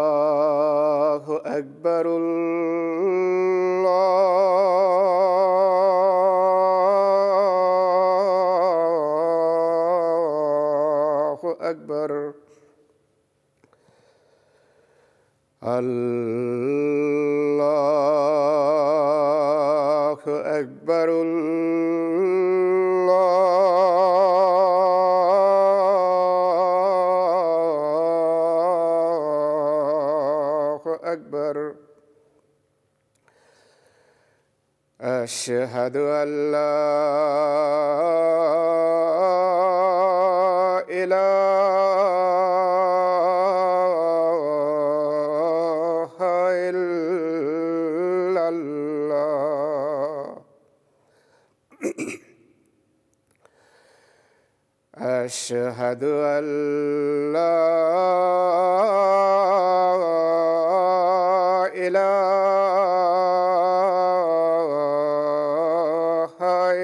الله أكبر. الله أكبر. الله أكبر. الله أكبر. أشهد أن لا إله إلا الله. أشهد أن لا إله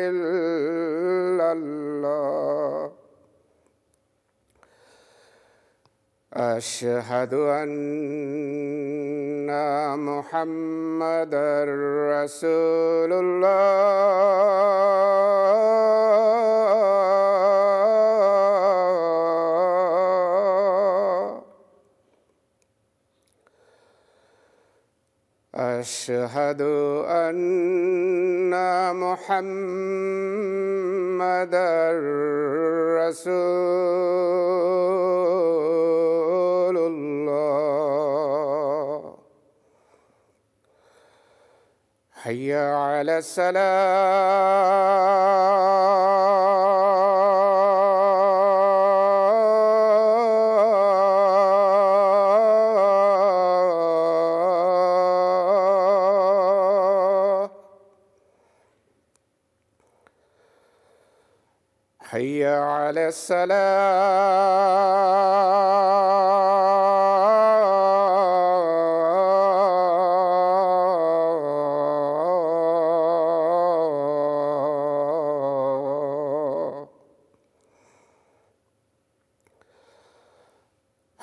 إلا الله. أشهد أن محمدًا رسول الله. أشهد أن محمدًا رسول الله. حي على الصلاة. حي على الصلاة.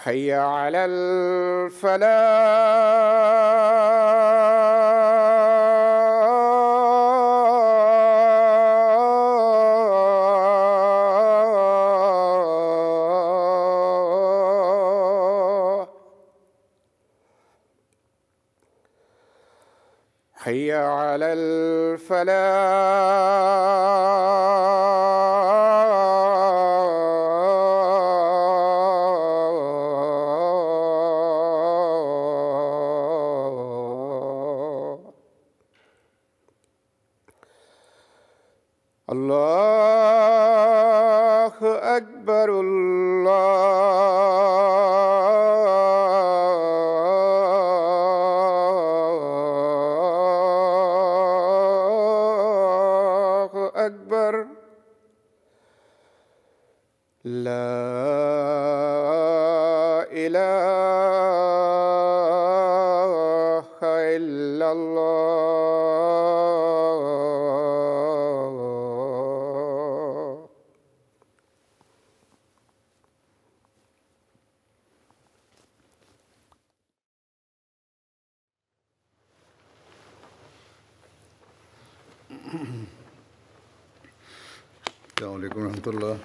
حي على الفلاح. حي على الفلاح. الله أكبر. الله أكبر. لا إله إلا الله. السلام علیکم ورحمۃ اللہ.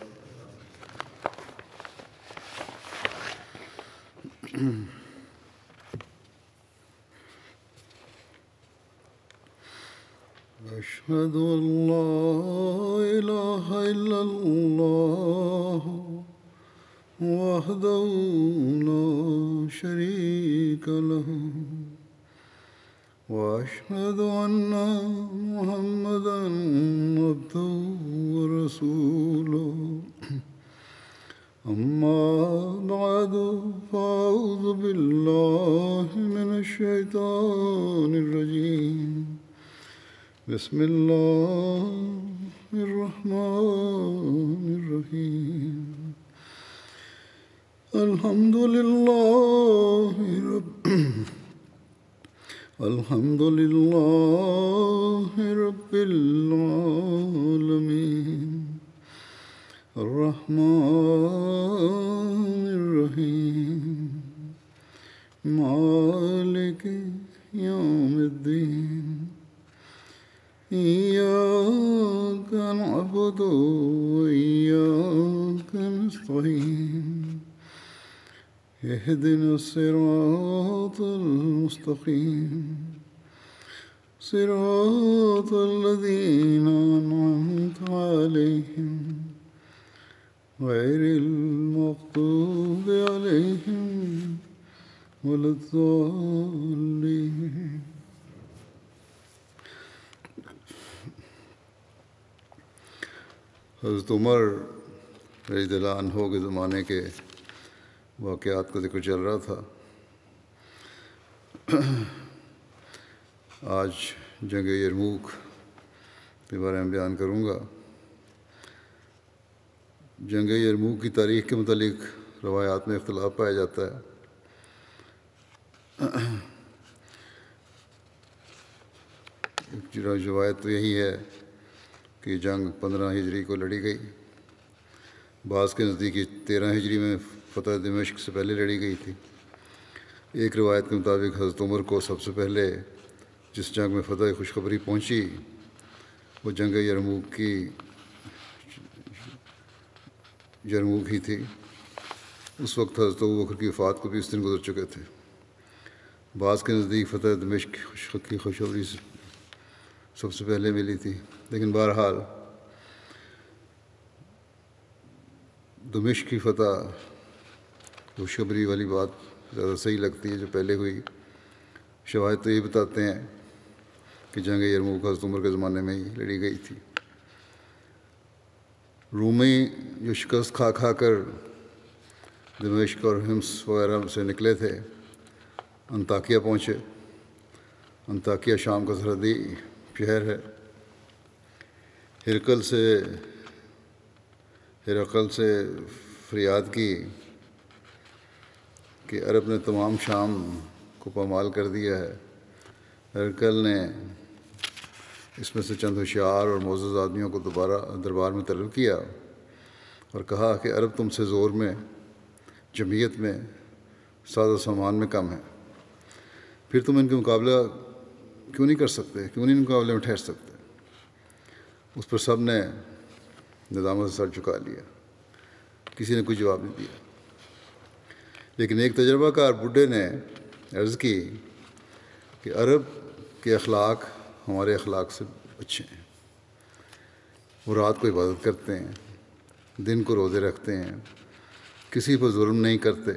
أشهد أن لا إله إلا الله وحده لا شريك له وأشهد أن محمدًا عبده ورسوله. أما بعد فأعوذ بالله من الشيطان الرجيم. بسم الله الرحمن الرحيم. الحمد لله الحمد لله رب العالمين الرحمن الرحيم مالك يوم الدين إياك نعبد وإياك نستعين اهدنا الصراط المستقيم صراط الذين أنعمت عليهم غير المغضوب عليهم ولا الضالين. حضرت عمر رضی اللہ عنہ کے زمانے کے واقعات کا ذکر چل رہا تھا. آج جنگ یرموک کے بارے میں بیان کروں گا. جنگ یرموک کی تاریخ کے متعلق روایات میں اختلاف پایا جاتا ہے. روایت تو یہی ہے کہ جنگ 15 ہجری کو لڑی گئی. بعض کے نزدیک 13 ہجری میں فتح دمشق سے پہلے لڑی گئی تھی. ایک روایت کے مطابق حضرت عمر کو سب سے پہلے جس جنگ میں فتح خوشخبری پہنچی وہ جنگ یرموک ہی تھی. اس وقت حضرت ابوبکر کی وفات کو بھی 20 دن گزر چکے تھے. بعض کے نزدیک فتح دمشق کی خوشخبری سب سے پہلے ملی تھی. لیکن بہرحال دمشق کی فتح خوشخبری والی بات زیادہ صحیح لگتی ہے جو پہلے ہوئی. شواہد تو یہ بتاتے ہیں کہ جنگ یرموک حضرت عمر کے زمانے میں ہی لڑی گئی تھی. رومی جو شکست کھا کھا کر دمشق اور حمص وغیرہ سے نکلے تھے انطاکیہ پہنچے. انطاکیہ شام کا سرحدی شہر ہے. ہرقل سے فریاد کی کہ عرب نے تمام شام کو پامال کر دیا ہے. ہرقل نے اس میں سے چند ہوشیار اور معزز آدمیوں کو دوبارہ دربار میں طلب کیا اور کہا کہ عرب تم سے زور میں، جمعیت میں، ساز و سامان میں کم ہے. پھر تم ان کے مقابلہ کیوں نہیں کر سکتے، کیوں نہیں ان کے مقابلے میں ٹھہر سکتے؟ اس پر سب نے ندامت سے سر جھکا لیا. کسی نے کوئی جواب نہیں دیا. لیکن ایک تجربہ کار بڈھے نے عرض کی کہ عرب کے اخلاق ہمارے اخلاق سے اچھے ہیں. وہ رات کو عبادت کرتے ہیں، دن کو روزے رکھتے ہیں، کسی پر ظلم نہیں کرتے،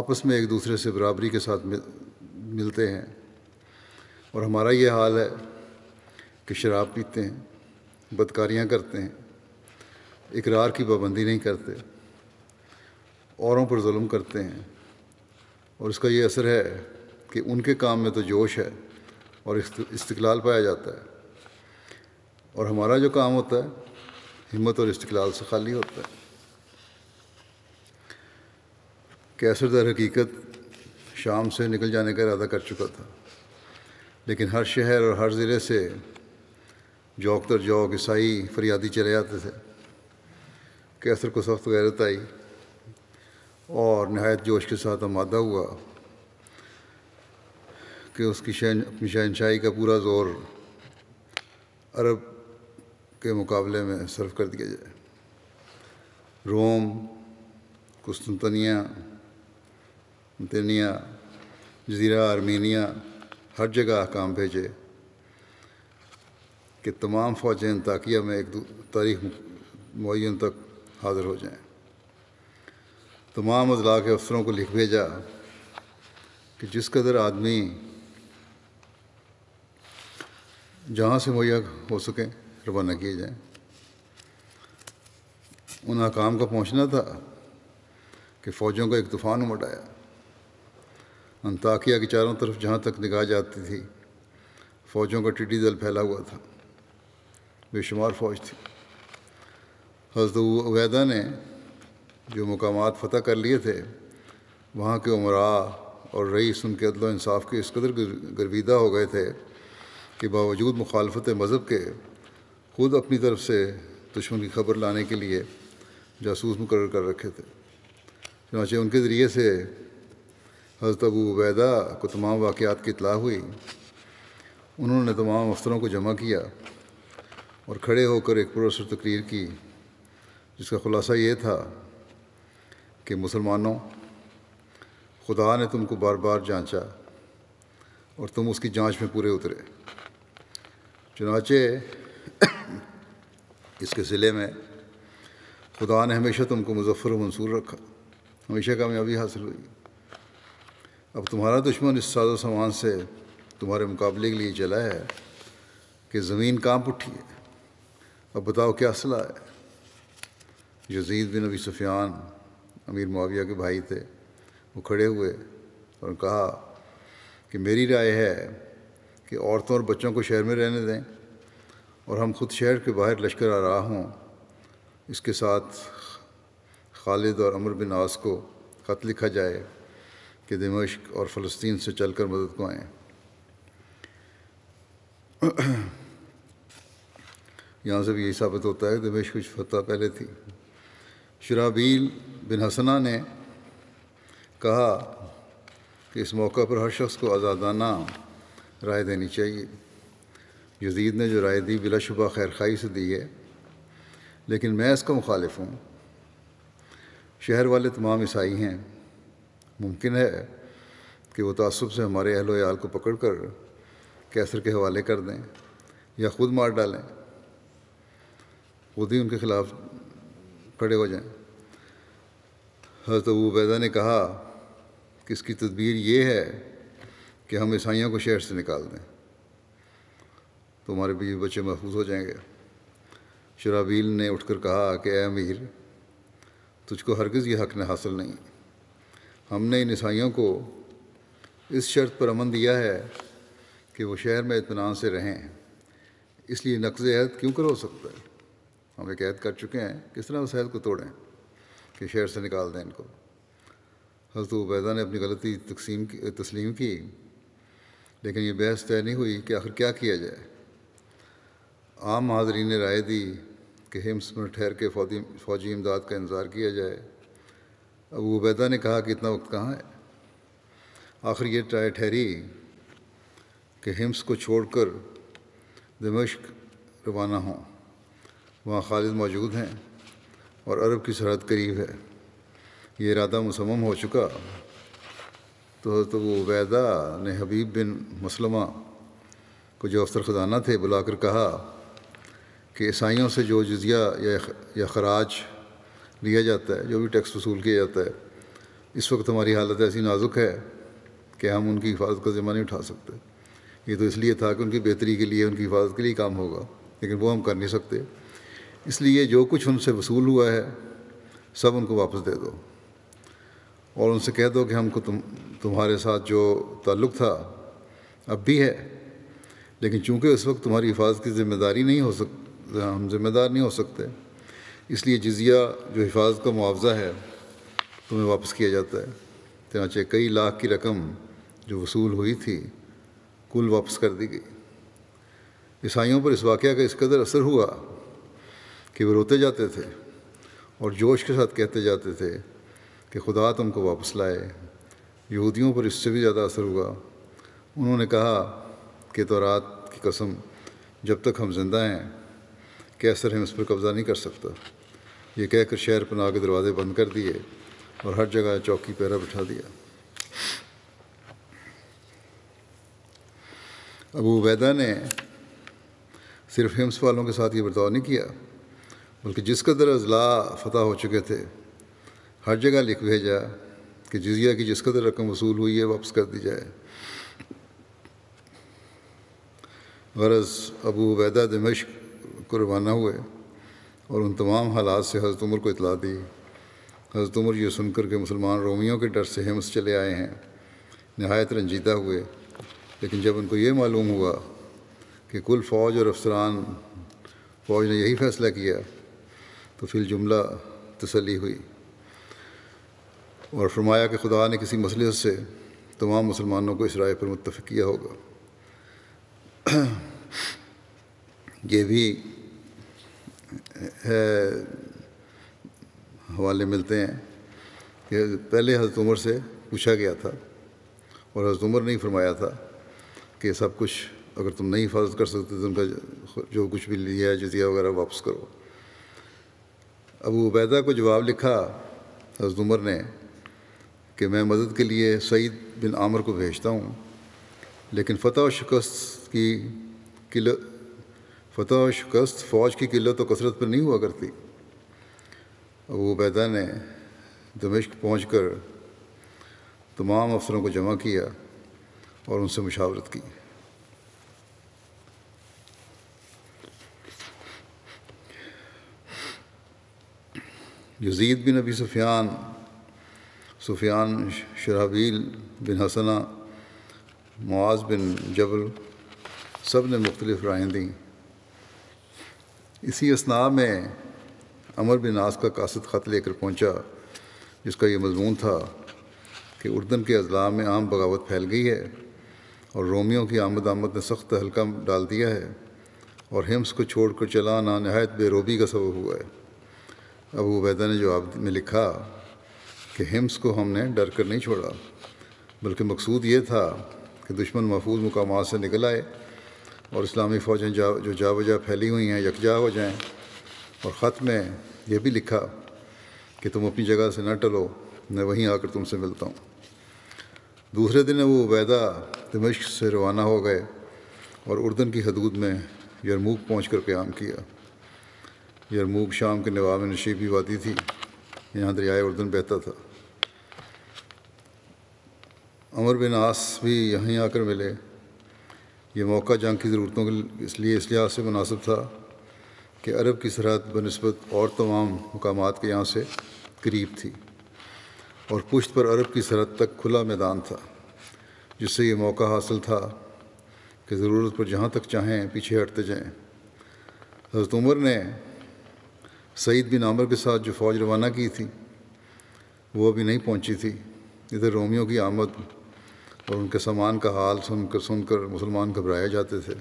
آپس میں ایک دوسرے سے برابری کے ساتھ ملتے ہیں. اور ہمارا یہ حال ہے کہ شراب پیتے ہیں، بدکاریاں کرتے ہیں، اقرار کی پابندی نہیں کرتے، اوروں پر ظلم کرتے ہیں. اور اس کا یہ اثر ہے کہ ان کے کام میں تو جوش ہے اور استقلال پایا جاتا ہے، اور ہمارا جو کام ہوتا ہے ہمت اور استقلال سے خالی ہوتا ہے. کیسر در حقیقت شام سے نکل جانے کا ارادہ کر چکا تھا، لیکن ہر شہر اور ہر ضلع سے جوک در جوک عیسائی فریادی چلے جاتے تھے. کیسر کو سخت غیرت آئی اور نہایت جوش کے ساتھ آمادہ ہوا کہ اس کی اپنی شہنشاہی کا پورا زور عرب کے مقابلے میں صرف کر دیا جائے. روم، قسطنطنیہ، جزیرہ آرمینیا، ہر جگہ احکام بھیجے کہ تمام فوجیں انطاکیہ میں ایک تاریخ معین تک حاضر ہو جائیں. تمام اضلاع کے افسروں کو لکھ بھیجا کہ جس قدر آدمی جہاں سے مہیا ہو سکیں روانہ کیے جائیں. ان احکام کا پہنچنا تھا کہ فوجوں کا ایک طوفان امٹ آیا. انطاکیہ کی چاروں طرف جہاں تک نگاہ جاتی تھی فوجوں کا ٹڈی دل پھیلا ہوا تھا، بے شمار فوج تھی. حضرت عبیدہ نے جو مقامات فتح کر لیے تھے وہاں کے عمراء اور رئیس ان کے عدل و انصاف کے اس قدر گرویدہ ہو گئے تھے کہ باوجود مخالفت مذہب کے خود اپنی طرف سے دشمن کی خبر لانے کے لیے جاسوس مقرر کر رکھے تھے۔ چنانچہ ان کے ذریعے سے حضرت ابو عبیدہ کو تمام واقعات کی اطلاع ہوئی۔ انہوں نے تمام افسروں کو جمع کیا اور کھڑے ہو کر ایک پراسر تقریر کی، جس کا خلاصہ یہ تھا کہ مسلمانوں، خدا نے تم کو بار بار جانچا اور تم اس کی جانچ میں پورے اترے۔ چنانچہ اس کے صلے میں خدا نے ہمیشہ تم کو مظفر و منصور رکھا، ہمیشہ کامیابی حاصل ہوئی۔ اب تمہارا دشمن اس ساز و سامان سے تمہارے مقابلے کے لیے چلا ہے کہ زمین کانپ اٹھی ہے۔ اب بتاؤ کیا صلاح ہے؟ یزید بن ابی سفیان امیر معاویہ کے بھائی تھے، وہ کھڑے ہوئے اور کہا کہ میری رائے ہے کہ عورتوں اور بچوں کو شہر میں رہنے دیں اور ہم خود شہر کے باہر لشکر آرا ہوں۔ اس کے ساتھ خالد اور عمرو بن عاص کو خط لکھا جائے کہ دمشق اور فلسطین سے چل کر مدد کو آئیں۔ یہاں سے بھی یہی ثابت ہوتا ہے کہ دمشق کی فتح پہلے تھی۔ شرابیل بن حسنہ نے کہا کہ اس موقع پر ہر شخص کو آزادانہ رائے دینی چاہیے۔ یزید نے جو رائے دی بلا شبہ خیر خواہی سے دی ہے، لیکن میں اس کا مخالف ہوں۔ شہر والے تمام عیسائی ہیں، ممکن ہے کہ وہ تعصب سے ہمارے اہل و عیال کو پکڑ کر کیسر کے حوالے کر دیں یا خود مار ڈالیں، خود ہی ان کے خلاف کھڑے ہو جائیں۔ حضرت ابو عبیدہ نے کہا کہ اس کی تدبیر یہ ہے کہ ہم عیسائیوں کو شہر سے نکال دیں تو ہمارے بیوی بچے محفوظ ہو جائیں گے۔ شرابیل نے اٹھ کر کہا کہ اے امیر، تجھ کو ہرگز یہ حق نہ حاصل نہیں۔ ہم نے ان عیسائیوں کو اس شرط پر امن دیا ہے کہ وہ شہر میں اطمینان سے رہیں، اس لیے نقض عہد کیوں کر ہو سکتا ہے؟ ہم ایک عہد کر چکے ہیں، کس طرح اس عہد کو توڑیں کہ شہر سے نکال دیں ان کو۔ حضرت عبیدہ نے اپنی غلطی تسلیم کی، لیکن یہ بحث طے نہیں ہوئی کہ آخر کیا کیا جائے۔ عام حاضرین نے رائے دی کہ حمص میں ٹھہر کے فوجی امداد کا انتظار کیا جائے۔ ابو عبیدہ نے کہا کہ اتنا وقت کہاں ہے؟ آخر یہ رائے ٹھہری کہ حمص کو چھوڑ کر دمشق روانہ ہوں، وہاں خالد موجود ہیں اور عرب کی سرحد قریب ہے۔ یہ ارادہ مصمم ہو چکا تو حضرت ابو عبیدہ نے حبیب بن مسلمہ کو جو افسر خزانہ تھے بلا کر کہا کہ عیسائیوں سے جو جزیہ یا خراج لیا جاتا ہے، جو بھی ٹیکس وصول کیا جاتا ہے، اس وقت ہماری حالت ایسی نازک ہے کہ ہم ان کی حفاظت کا ذمہ نہیں اٹھا سکتے۔ یہ تو اس لیے تھا کہ ان کی بہتری کے لیے، ان کی حفاظت کے لیے کام ہوگا، لیکن وہ ہم کر نہیں سکتے۔ اس لیے جو کچھ ان سے وصول ہوا ہے سب ان کو واپس دے دو اور ان سے کہہ دو کہ ہم کو تمہارے ساتھ جو تعلق تھا اب بھی ہے، لیکن چونکہ اس وقت تمہاری حفاظت کی ذمہ داری نہیں ہو ہم ذمہ دار نہیں ہو سکتے، اس لیے جزیہ جو حفاظت کا معاوضہ ہے تمہیں واپس کیا جاتا ہے۔ چنانچہ کئی لاکھ کی رقم جو وصول ہوئی تھی کل واپس کر دی گئی۔ عیسائیوں پر اس واقعہ کا اس قدر اثر ہوا کہ وہ روتے جاتے تھے اور جوش کے ساتھ کہتے جاتے تھے کہ خدا تم کو واپس لائے۔ یہودیوں پر اس سے بھی زیادہ اثر ہوا۔ انہوں نے کہا کہ تورات کی قسم، جب تک ہم زندہ ہیں کیسر ہم اس پر قبضہ نہیں کر سکتا۔ یہ کہہ کر شہر پناہ کے دروازے بند کر دیے اور ہر جگہ چوکی پہرا بٹھا دیا۔ ابو عبیدہ نے صرف حمص والوں کے ساتھ یہ برتاؤ نہیں کیا، بلکہ جس قدر اضلاع فتح ہو چکے تھے ہر جگہ لکھ بھیجا کہ جزیہ کی جس قدر رقم وصول ہوئی ہے واپس کر دی جائے۔ غرض ابو عبیدہ دمشق کو روانہ ہوئے اور ان تمام حالات سے حضرت عمر کو اطلاع دی۔ حضرت عمر یہ سن کر کہ مسلمان رومیوں کے ڈر سے حمص چلے آئے ہیں نہایت رنجیدہ ہوئے، لیکن جب ان کو یہ معلوم ہوا کہ کل فوج اور افسران فوج نے یہی فیصلہ کیا تو فی الجملہ تسلی ہوئی اور فرمایا کہ خدا نے کسی مصلحت سے تمام مسلمانوں کو اس رائے پر متفق کیا ہوگا۔ یہ بھی ہے حوالے ملتے ہیں کہ پہلے حضرت عمر سے پوچھا گیا تھا اور حضرت عمر نے ہی فرمایا تھا کہ سب کچھ اگر تم نہیں حفاظت کر سکتے تو ان کا جو کچھ بھی لیا ہے جزیہ وغیرہ واپس کرو۔ ابو عبیدہ کو جواب لکھا حضرت عمر نے کہ میں مدد کے لیے سعید بن عامر کو بھیجتا ہوں، لیکن فتح و شکست فوج کی قلت و کثرت پر نہیں ہوا کرتی۔ ابو عبیدہ نے دمشق پہنچ کر تمام افسروں کو جمع کیا اور ان سے مشاورت کی۔ یزید بن ابی سفیان شرحبیل بن حسنہ، معاذ بن جبل سب نے مختلف رائیں دیں۔ اسی اثناء میں عمر بن عاص کا قاصد خط لے کر پہنچا، جس کا یہ مضمون تھا کہ اردن کے اضلاع میں عام بغاوت پھیل گئی ہے اور رومیوں کی آمد نے سخت تہلکہ ڈال دیا ہے اور حمص کو چھوڑ کر چلا آنا نہایت بے روبی کا سبب ہوا ہے۔ ابو عبیدہ نے جواب میں لکھا کہ حمص کو ہم نے ڈر کر نہیں چھوڑا، بلکہ مقصود یہ تھا کہ دشمن محفوظ مقامات سے نکل آئے اور اسلامی فوجیں جو جا بجا پھیلی ہوئی ہیں یکجا ہو جائیں۔ اور خط میں یہ بھی لکھا کہ تم اپنی جگہ سے نہ ٹلو، میں وہیں آ کر تم سے ملتا ہوں۔ دوسرے دن ابو عبیدہ دمشق سے روانہ ہو گئے اور اردن کی حدود میں یرموک پہنچ کر قیام کیا۔ یرموک شام کے نواح میں نشیبی وادی تھی، یہاں دریائے اردن بہتا تھا۔ عمر بن عاص بھی یہیں آ کر ملے۔ یہ موقع جنگ کی ضرورتوں کے اس لحاظ سے مناسب تھا کہ عرب کی سرحد بنسبت اور تمام مقامات کے یہاں سے قریب تھی اور پشت پر عرب کی سرحد تک کھلا میدان تھا، جس سے یہ موقع حاصل تھا کہ ضرورت پر جہاں تک چاہیں پیچھے ہٹتے جائیں۔ حضرت عمر نے سعید بن عامر کے ساتھ جو فوج روانہ کی تھی وہ ابھی نہیں پہنچی تھی۔ ادھر رومیوں کی آمد اور ان کے سامان کا حال سن کر مسلمان گھبرائے جاتے تھے۔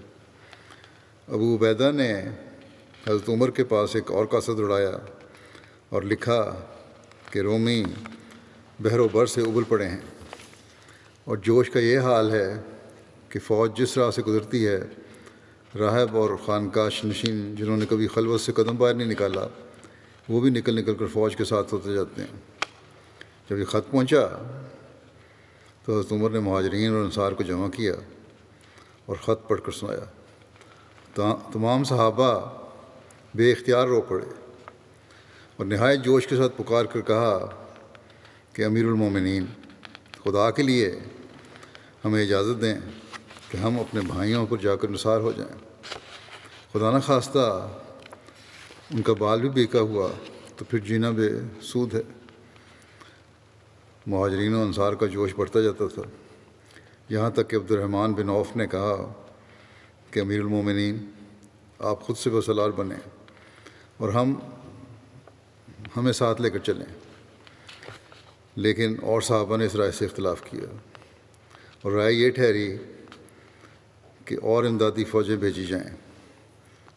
ابو عبیدہ نے حضرت عمر کے پاس ایک اور قاصد اڑایا اور لکھا کہ رومی بحر و بر سے ابل پڑے ہیں اور جوش کا یہ حال ہے کہ فوج جس راہ سے گزرتی ہے، راہب اور خانقاہ نشین جنہوں نے کبھی خلوت سے قدم باہر نہیں نکالا وہ بھی نکل کر فوج کے ساتھ ہوتے جاتے ہیں۔ جب یہ خط پہنچا تو حضرت عمر نے مہاجرین اور انصار کو جمع کیا اور خط پڑھ کر سنایا۔ تمام صحابہ بے اختیار رو پڑے اور نہایت جوش کے ساتھ پکار کر کہا کہ امیر المومنین، خدا کے لیے ہمیں اجازت دیں کہ ہم اپنے بھائیوں پر جا کر نثار ہو جائیں۔ خدا نہ خواستہ ان کا بال بھی بیکا ہوا تو پھر جینا بے سود ہے۔ مہاجرین و انصار کا جوش بڑھتا جاتا تھا، یہاں تک کہ عبد الرحمن بن عوف نے کہا کہ امیر المومنین، آپ خود سے بسالار بنیں اور ہمیں ساتھ لے کر چلیں۔ لیکن اور صحابہ نے اس رائے سے اختلاف کیا اور رائے یہ ٹھہری کہ اور امدادی فوجیں بھیجی جائیں۔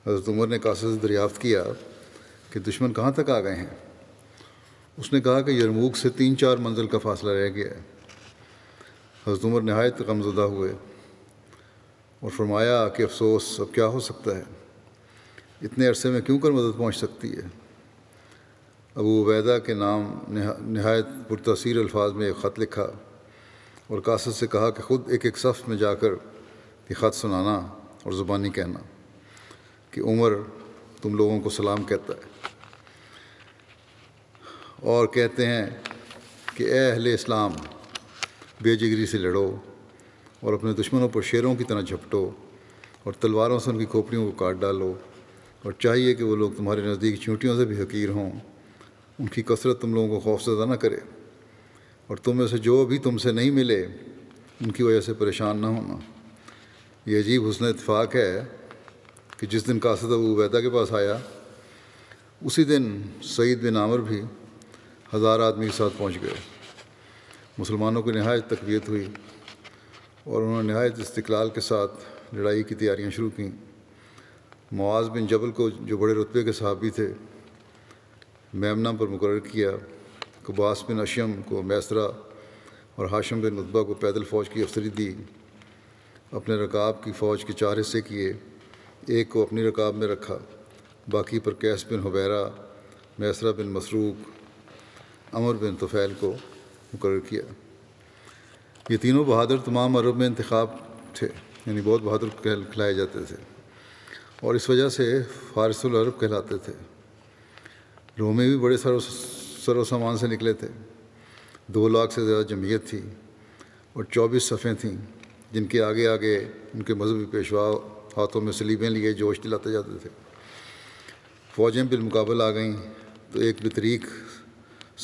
حضرت عمر نے قاصد سے دریافت کیا کہ دشمن کہاں تک آ گئے ہیں۔ اس نے کہا کہ یرموک سے 3-4 منزل کا فاصلہ رہ گیا ہے۔ حضرت عمر نہایت غمزدہ ہوئے اور فرمایا کہ افسوس، اب کیا ہو سکتا ہے، اتنے عرصے میں کیوں کر مدد پہنچ سکتی ہے۔ ابو عبیدہ کے نام نہایت پرتاثیر الفاظ میں ایک خط لکھا اور قاصد سے کہا کہ خود ایک صف میں جا کر یہ خط سنانا اور زبانی کہنا کہ عمر تم لوگوں کو سلام کہتا ہے اور کہتے ہیں کہ اے اہل اسلام، بے جگری سے لڑو اور اپنے دشمنوں پر شیروں کی طرح جھپٹو اور تلواروں سے ان کی کھوپڑیوں کو کاٹ ڈالو، اور چاہیے کہ وہ لوگ تمہارے نزدیک چیونٹیوں سے بھی حقیر ہوں، ان کی کثرت تم لوگوں کو خوفزدہ نہ کرے، اور تم میں سے جو بھی تم سے نہیں ملے ان کی وجہ سے پریشان نہ ہونا۔ یہ عجیب حسن اتفاق ہے کہ جس دن قاصد ابو عبیدہ کے پاس آیا اسی دن سعید بن عامر بھی 1000 آدمی کے ساتھ پہنچ گئے مسلمانوں کی نہایت تقویت ہوئی اور انہوں نے نہایت استقلال کے ساتھ لڑائی کی تیاریاں شروع کیں۔ معاذ بن جبل کو، جو بڑے رتبے کے صحابی تھے، میمنہ پر مقرر کیا۔ قباس بن اشیم کو میسرہ اور ہاشم بن عتبہ کو پیدل فوج کی افسری دی۔ اپنے رکاب کی فوج کے 4 حصے کیے، ایک کو اپنی رکاب میں رکھا، باقی پر قیس بن حبیرہ، میسرہ بن مسروق، عمر بن طفیل کو مقرر کیا۔ یہ تینوں بہادر تمام عرب میں انتخاب تھے، یعنی بہت بہادر کہلائے جاتے تھے، اور اس وجہ سے فارس العرب کہلاتے تھے۔ رومی بھی بڑے سر و سامان سے نکلے تھے۔ 2 لاکھ سے زیادہ جمعیت تھی اور 24 صفیں تھیں، جن کے آگے آگے ان کے مذہبی پیشوا ہاتھوں میں صلیبیں لیے جوش دلاتے جاتے تھے۔ فوجیں بالمقابل آ گئیں تو ایک بطریق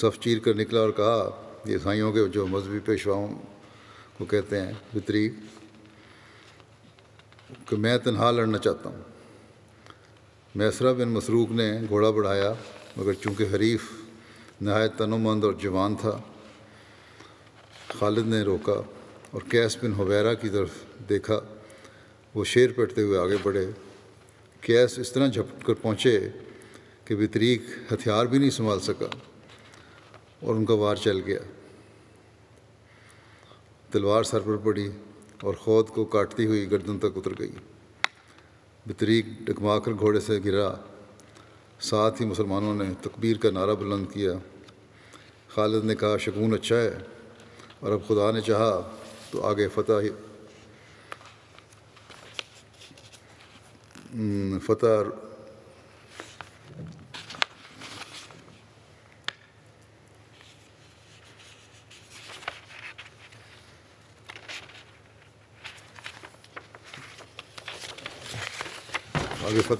صف چیر کر نکلا اور کہا، یہ عیسائیوں کے جو مذہبی پیشواؤں کو کہتے ہیں بطریق، کہ میں تنہا لڑنا چاہتا ہوں۔ میسرہ بن مسروق نے گھوڑا بڑھایا، مگر چونکہ حریف نہایت تنومند اور جوان تھا، خالد نے روکا اور قیس بن حبیرہ کی طرف دیکھا۔ وہ شیر پٹتے ہوئے آگے بڑھے۔ قیس اس طرح جھپٹ کر پہنچے کہ بطریق ہتھیار بھی نہیں سنبھال سکا اور ان کا وار چل گیا۔ تلوار سر پر پڑی اور خود کو کاٹتی ہوئی گردن تک اتر گئی۔ بطریق ڈگما کر گھوڑے سے گرا۔ ساتھ ہی مسلمانوں نے تکبیر کا نعرہ بلند کیا۔ خالد نے کہا، شگون اچھا ہے، اور اب خدا نے چاہا تو آگے فتح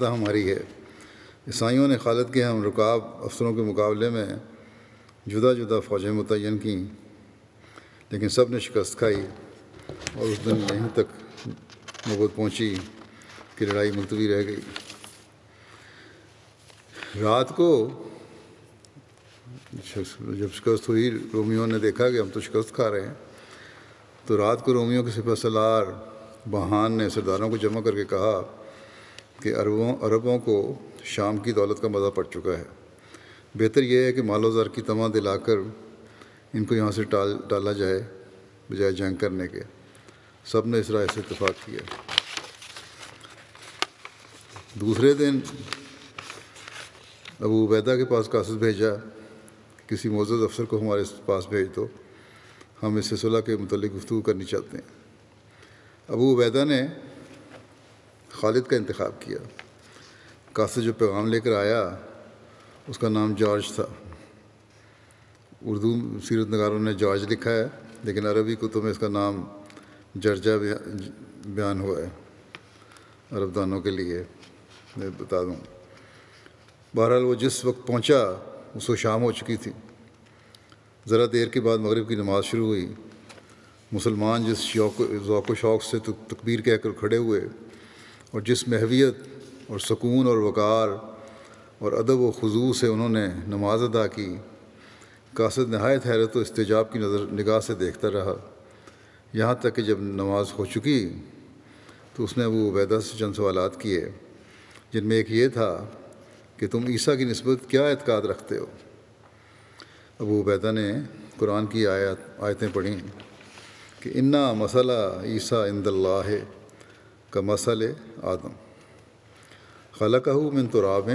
ہماری ہے۔ عیسائیوں نے خالد کے ہم رکاب افسروں کے مقابلے میں جدا جدا فوجیں متعین کیں، لیکن سب نے شکست کھائی اور اس دن یہیں تک نوبت پہنچی کہ لڑائی ملتوی رہ گئی۔ رات کو جب شکست ہوئی، رومیوں نے دیکھا کہ ہم تو شکست کھا رہے ہیں، تو رات کو رومیوں کے سپہ سالار بہان نے سرداروں کو جمع کر کے کہا کہ عربوں کو شام کی دولت کا مزہ پڑ چکا ہے، بہتر یہ ہے کہ مال و زر کی تمع دلا کر ان کو یہاں سے ٹالا جائے بجائے جنگ کرنے کے۔ سب نے اس رائے سے اتفاق کیا۔ دوسرے دن ابو عبیدہ کے پاس قاصد بھیجا، کسی معزز افسر کو ہمارے پاس بھیج دو، ہم اس سے صلح کے متعلق گفتگو کرنی چاہتے ہیں۔ ابو عبیدہ نے خالد کا انتخاب کیا۔ قاصد جو پیغام لے کر آیا اس کا نام جارج تھا۔ اردو سیرت نگاروں نے جارج لکھا ہے، لیکن عربی کتب میں اس کا نام جرجا بیان ہوا ہے۔ عرب دانوں کے لیے میں بتا دوں۔ بہرحال وہ جس وقت پہنچا اس کو شام ہو چکی تھی۔ ذرا دیر کے بعد مغرب کی نماز شروع ہوئی۔ مسلمان جس ذوق و شوق سے تکبیر کہہ کر کھڑے ہوئے اور جس محویت اور سکون اور وقار اور ادب و خضوع سے انہوں نے نماز ادا کی، قاصد نہایت حیرت و استعجاب کی نگاہ سے دیکھتا رہا، یہاں تک کہ جب نماز ہو چکی تو اس نے ابو عبیدہ سے چند سوالات کیے، جن میں ایک یہ تھا کہ تم عیسیٰ کی نسبت کیا اعتقاد رکھتے ہو؟ ابو عبیدہ نے قرآن کی آیتیں پڑھیں کہ انا مسئلہ عیسیٰ عند اللہ کا مسئلہ آدم خلقہ من تراب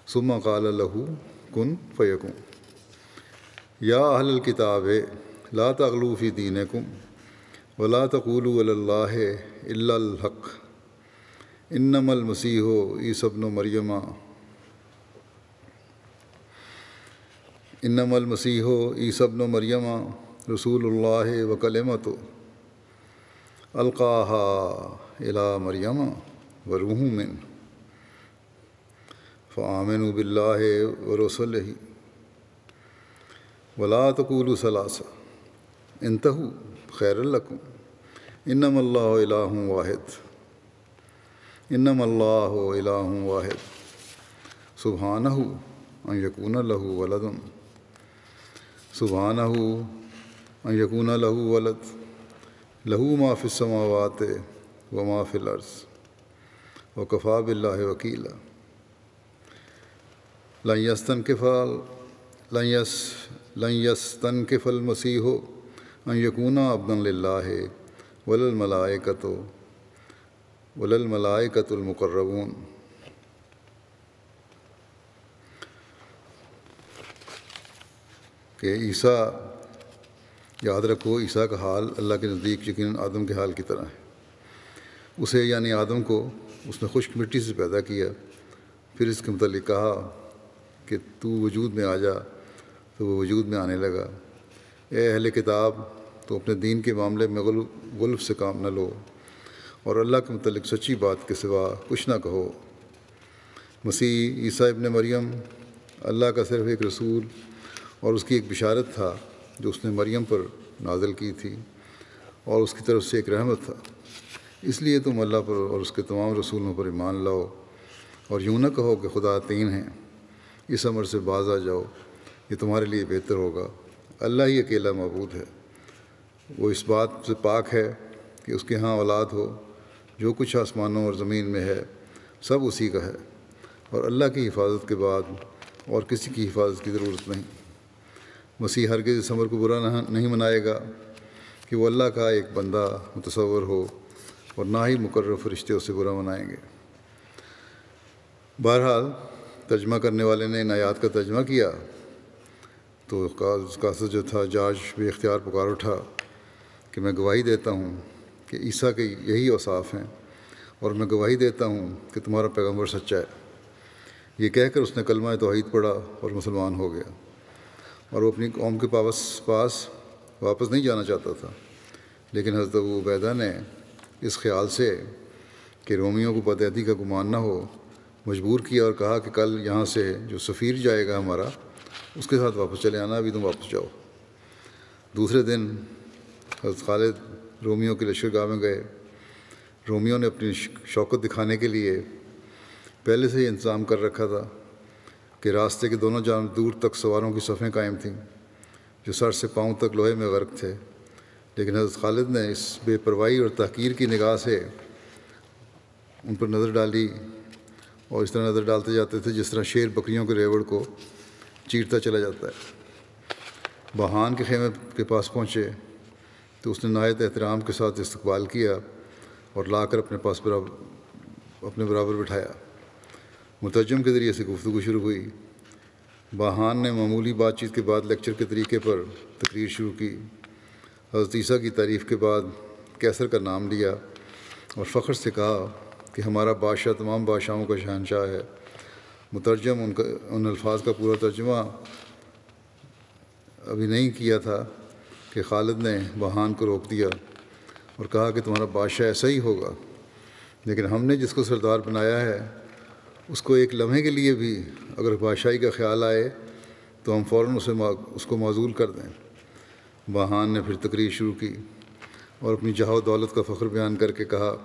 ثم قال له کن فیکون یا اہل الکتاب لا تغلوا فی دینکم ولا تقولوا علی اللہ الا الحق انما المسیح عیسی ابن مریم رسول اللہ وکلمۃ القاها الی مریم وروح منہ فآمنوا باللہ ورسلہ ولا تقولوا ثلاثہ انتہوا خیر لکم انما اللہ الہ واحد سبحانہ ان یکون لہ ولد سبحانہ ان یکون لہ ولد لہ ما فی السماوات و ما فی الارض وکفی باللہ وکیلا لن یستنکف المسیح ان یکون عبدا للہ وللملائکۃ المقربون. کہ عیسیٰ، یاد رکھو عیسیٰ کا حال اللہ کے نزدیک یقیناً آدم کے حال کی طرح ہے. اسے یعنی آدم کو اس نے خشک مٹی سے پیدا کیا، پھر اس کے متعلق کہا کہ تو وجود میں آ جا، تو وہ وجود میں آنے لگا. اے اہل کتاب، تو اپنے دین کے معاملے میں غلف سے کام نہ لو اور اللہ کے متعلق سچی بات کے سوا کچھ نہ کہو. مسیح عیسیٰ ابن مریم اللہ کا صرف ایک رسول اور اس کی ایک بشارت تھا جو اس نے مریم پر نازل کی تھی، اور اس کی طرف سے ایک رحمت تھا. اس لیے تم اللہ پر اور اس کے تمام رسولوں پر ایمان لاؤ اور یوں نہ کہو کہ خدا تین ہیں. اس امر سے باز آ جاؤ، یہ تمہارے لیے بہتر ہوگا. اللہ ہی اکیلا معبود ہے، وہ اس بات سے پاک ہے کہ اس کے ہاں اولاد ہو. جو کچھ آسمانوں اور زمین میں ہے سب اسی کا ہے، اور اللہ کی حفاظت کے بعد اور کسی کی حفاظت کی ضرورت نہیں. مسیح ہرگز اس امر کو برا نہیں منائے گا کہ وہ اللہ کا ایک بندہ متصور ہو، اور نہ ہی مقرر فرشتے اسے برا منائیں گے. بہرحال ترجمہ کرنے والے نے ان آیات کا ترجمہ کیا تو قاصد جو تھا جاج بے اختیار پکار اٹھا کہ میں گواہی دیتا ہوں کہ عیسیٰ کے یہی اوصاف ہیں، اور میں گواہی دیتا ہوں کہ تمہارا پیغمبر سچا ہے. یہ کہہ کر اس نے کلمہ توحید پڑھا اور مسلمان ہو گیا، اور وہ اپنی قوم کے پاس واپس نہیں جانا چاہتا تھا. لیکن حضرت ابو عبیدہ نے اس خیال سے کہ رومیوں کو بدعہدی کا گمان نہ ہو مجبور کیا اور کہا کہ کل یہاں سے جو سفیر جائے گا ہمارا، اس کے ساتھ واپس چلے آنا، ابھی تم واپس جاؤ. دوسرے دن حضرت خالد رومیوں کے لشکرگاہ میں گئے. رومیوں نے اپنی شوکت دکھانے کے لیے پہلے سے ہی انتظام کر رکھا تھا کہ راستے کے دونوں جانب دور تک سواروں کی صفیں قائم تھیں جو سر سے پاؤں تک لوہے میں غرق تھے. لیکن حضرت خالد نے اس بے پرواہی اور تحقیر کی نگاہ سے ان پر نظر ڈالی، اور اس طرح نظر ڈالتے جاتے تھے جس طرح شیر بکریوں کے ریوڑ کو چیرتا چلا جاتا ہے. بہان کے خیمے کے پاس پہنچے تو اس نے نہایت احترام کے ساتھ استقبال کیا اور لا کر اپنے برابر بٹھایا. مترجم کے ذریعے سے گفتگو شروع ہوئی. بہان نے معمولی بات چیت کے بعد لیکچر کے طریقے پر تقریر شروع کی. حضرت عیسیٰ کی تعریف کے بعد کیسر کا نام لیا اور فخر سے کہا کہ ہمارا بادشاہ تمام بادشاہوں کا شہنشاہ ہے. مترجم ان الفاظ کا پورا ترجمہ ابھی نہیں کیا تھا کہ خالد نے بہان کو روک دیا اور کہا کہ تمہارا بادشاہ ایسا ہی ہوگا، لیکن ہم نے جس کو سردار بنایا ہے اس کو ایک لمحے کے لیے بھی اگر بادشاہی کا خیال آئے تو ہم فوراً اس کو معزول کر دیں. بہان نے پھر تقریر شروع کی اور اپنی جاہ و دولت کا فخر بیان کر کے کہا،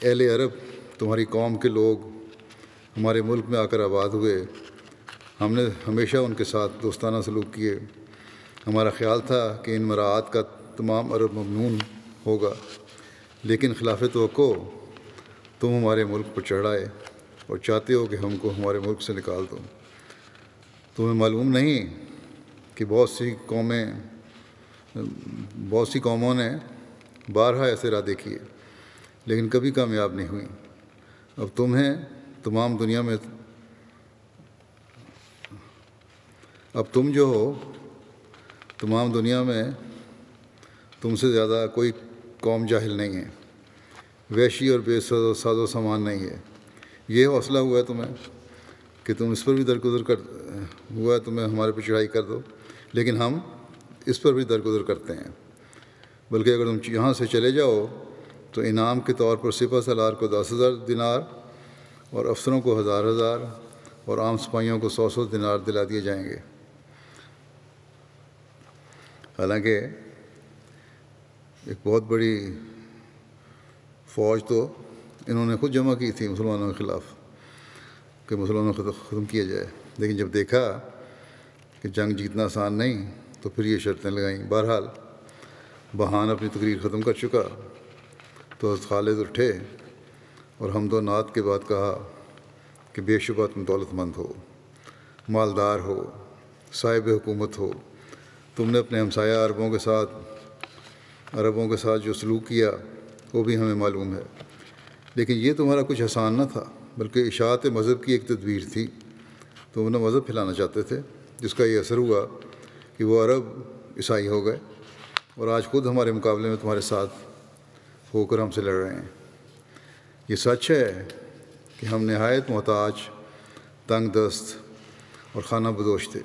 اہل عرب، تمہاری قوم کے لوگ ہمارے ملک میں آ کر آباد ہوئے. ہم نے ہمیشہ ان کے ساتھ دوستانہ سلوک کیے. ہمارا خیال تھا کہ ان مراعات کا تمام عرب ممنون ہوگا، لیکن خلاف توقع تم ہمارے ملک پر چڑھ آئے اور چاہتے ہو کہ ہم کو ہمارے ملک سے نکال دو. تمہیں معلوم نہیں کہ بہت سی قوموں نے بارہا ایسے ارادے کیے لیکن کبھی کامیاب نہیں ہوئی. اب تم جو ہو تمام دنیا میں تم سے زیادہ کوئی قوم جاہل نہیں ہے، وحشی اور بے ساز و سامان نہیں ہے. یہ حوصلہ ہوا ہے تمہیں کہ تم اس پر بھی ہوا ہے تمہیں ہمارے پہ چڑھائی کر دو، لیکن ہم اس پر بھی درگزر کرتے ہیں. بلکہ اگر تم یہاں سے چلے جاؤ تو انعام کے طور پر سپہ سالار کو 10,000 دینار اور افسروں کو 1,000 اور عام سپاہیوں کو 100 دینار دلا دیے جائیں گے. حالانکہ ایک بہت بڑی فوج تو انہوں نے خود جمع کی تھی مسلمانوں کے خلاف کہ مسلمانوں کو ختم کیا جائے. لیکن جب دیکھا کہ جنگ جیتنا آسان نہیں تو پھر یہ شرطیں لگائیں۔ بہرحال بہان اپنی تقریر ختم کر چکا تو حضرت خالد اٹھے اور حمد و نعت کے بعد کہا کہ بے شبہ تم دولت مند ہو، مالدار ہو، صاحب حکومت ہو، تم نے اپنے ہمسایہ عربوں کے ساتھ جو سلوک کیا وہ بھی ہمیں معلوم ہے، لیکن یہ تمہارا کچھ آسان نہ تھا بلکہ اشاعت مذہب کی ایک تدبیر تھی۔ تم انہیں مذہب پھیلانا چاہتے تھے، جس کا یہ اثر ہوا کہ وہ عرب عیسائی ہو گئے اور آج خود ہمارے مقابلے میں تمہارے ساتھ ہو کر ہم سے لڑ رہے ہیں۔ یہ سچ ہے کہ ہم نہایت محتاج، تنگ دست اور خانہ بدوش تھے۔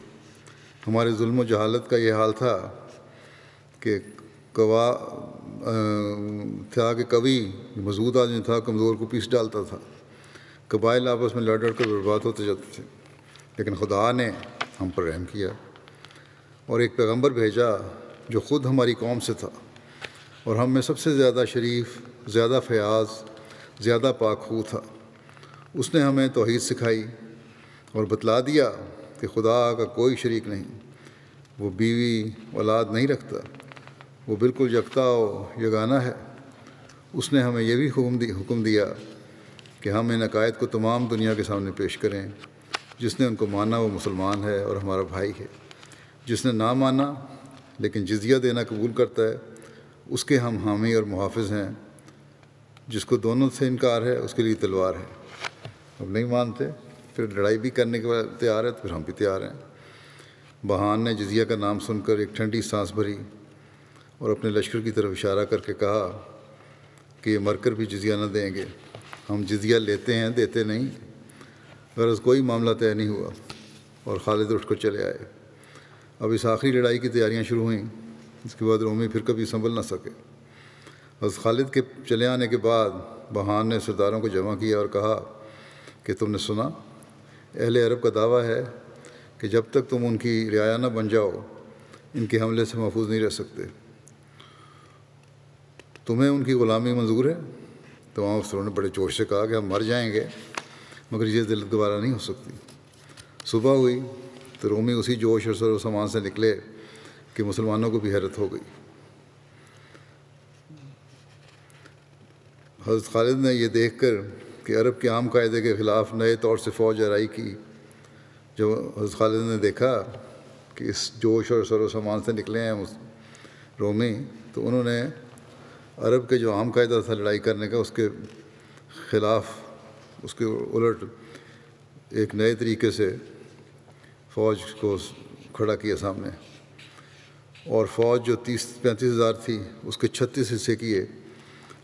ہمارے ظلم و جہالت کا یہ حال تھا کہ کبھی مضبوط آدمی تھا کمزور کو پیس ڈالتا تھا، قبائل آپس میں لڑ کر برباد ہوتے جاتے تھے، لیکن خدا نے ہم پر رحم کیا اور ایک پیغمبر بھیجا جو خود ہماری قوم سے تھا اور ہم میں سب سے زیادہ شریف، زیادہ فیاض، زیادہ پاک خو تھا۔ اس نے ہمیں توحید سکھائی اور بتلا دیا کہ خدا کا کوئی شریک نہیں، وہ بیوی اولاد نہیں رکھتا، وہ بالکل یکتا و یگانہ ہے۔ اس نے ہمیں یہ بھی حکم دیا کہ ہم ان عقائد کو تمام دنیا کے سامنے پیش کریں۔ جس نے ان کو مانا وہ مسلمان ہے اور ہمارا بھائی ہے، جس نے نہ مانا لیکن جزیہ دینا قبول کرتا ہے اس کے ہم حامی اور محافظ ہیں۔ جس کو دونوں سے انکار ہے اس کے لیے تلوار ہے۔ اب نہیں مانتے پھر لڑائی بھی کرنے کے بعد تیار ہے تو پھر ہم بھی تیار ہیں۔ بہان نے جزیہ کا نام سن کر ایک ٹھنڈی سانس بھری اور اپنے لشکر کی طرف اشارہ کر کے کہا کہ یہ مر کر بھی جزیہ نہ دیں گے، ہم جزیہ لیتے ہیں، دیتے نہیں۔ غرض کوئی معاملہ طے نہیں ہوا اور خالد اٹھ کر چلے آئے۔ اب اس آخری لڑائی کی تیاریاں شروع ہوئیں، اس کے بعد رومی پھر کبھی سنبھل نہ سکے۔ حضرت خالد کے چلے آنے کے بعد بہان نے سرداروں کو جمع کیا اور کہا کہ تم نے سنا، اہل عرب کا دعویٰ ہے کہ جب تک تم ان کی رعایا نہ بن جاؤ ان کے حملے سے محفوظ نہیں رہ سکتے۔ تمہیں ان کی غلامی منظور ہے؟ تمام افسروں نے بڑے جوش سے کہا کہ ہم مر جائیں گے مگر یہ ذلت دوبارہ نہیں ہو سکتی۔ صبح ہوئی تو رومی اسی جوش اور سر و سامان سے نکلے کہ مسلمانوں کو بھی حیرت ہو گئی۔ حضرت خالد نے یہ دیکھ کر کہ عرب کے عام قاعدے کے خلاف نئے طور سے فوج آرائی کی۔ جب حضرت خالد نے دیکھا کہ اس جوش اور سر و سامان سے نکلے ہیں رومی، تو انہوں نے عرب کے جو عام قاعدہ تھا لڑائی کرنے کا اس کے خلاف، اس کے الٹ ایک نئے طریقے سے فوج کو کھڑا کیا سامنے، اور فوج جو 35 ہزار تھی اس کے 36 حصے کیے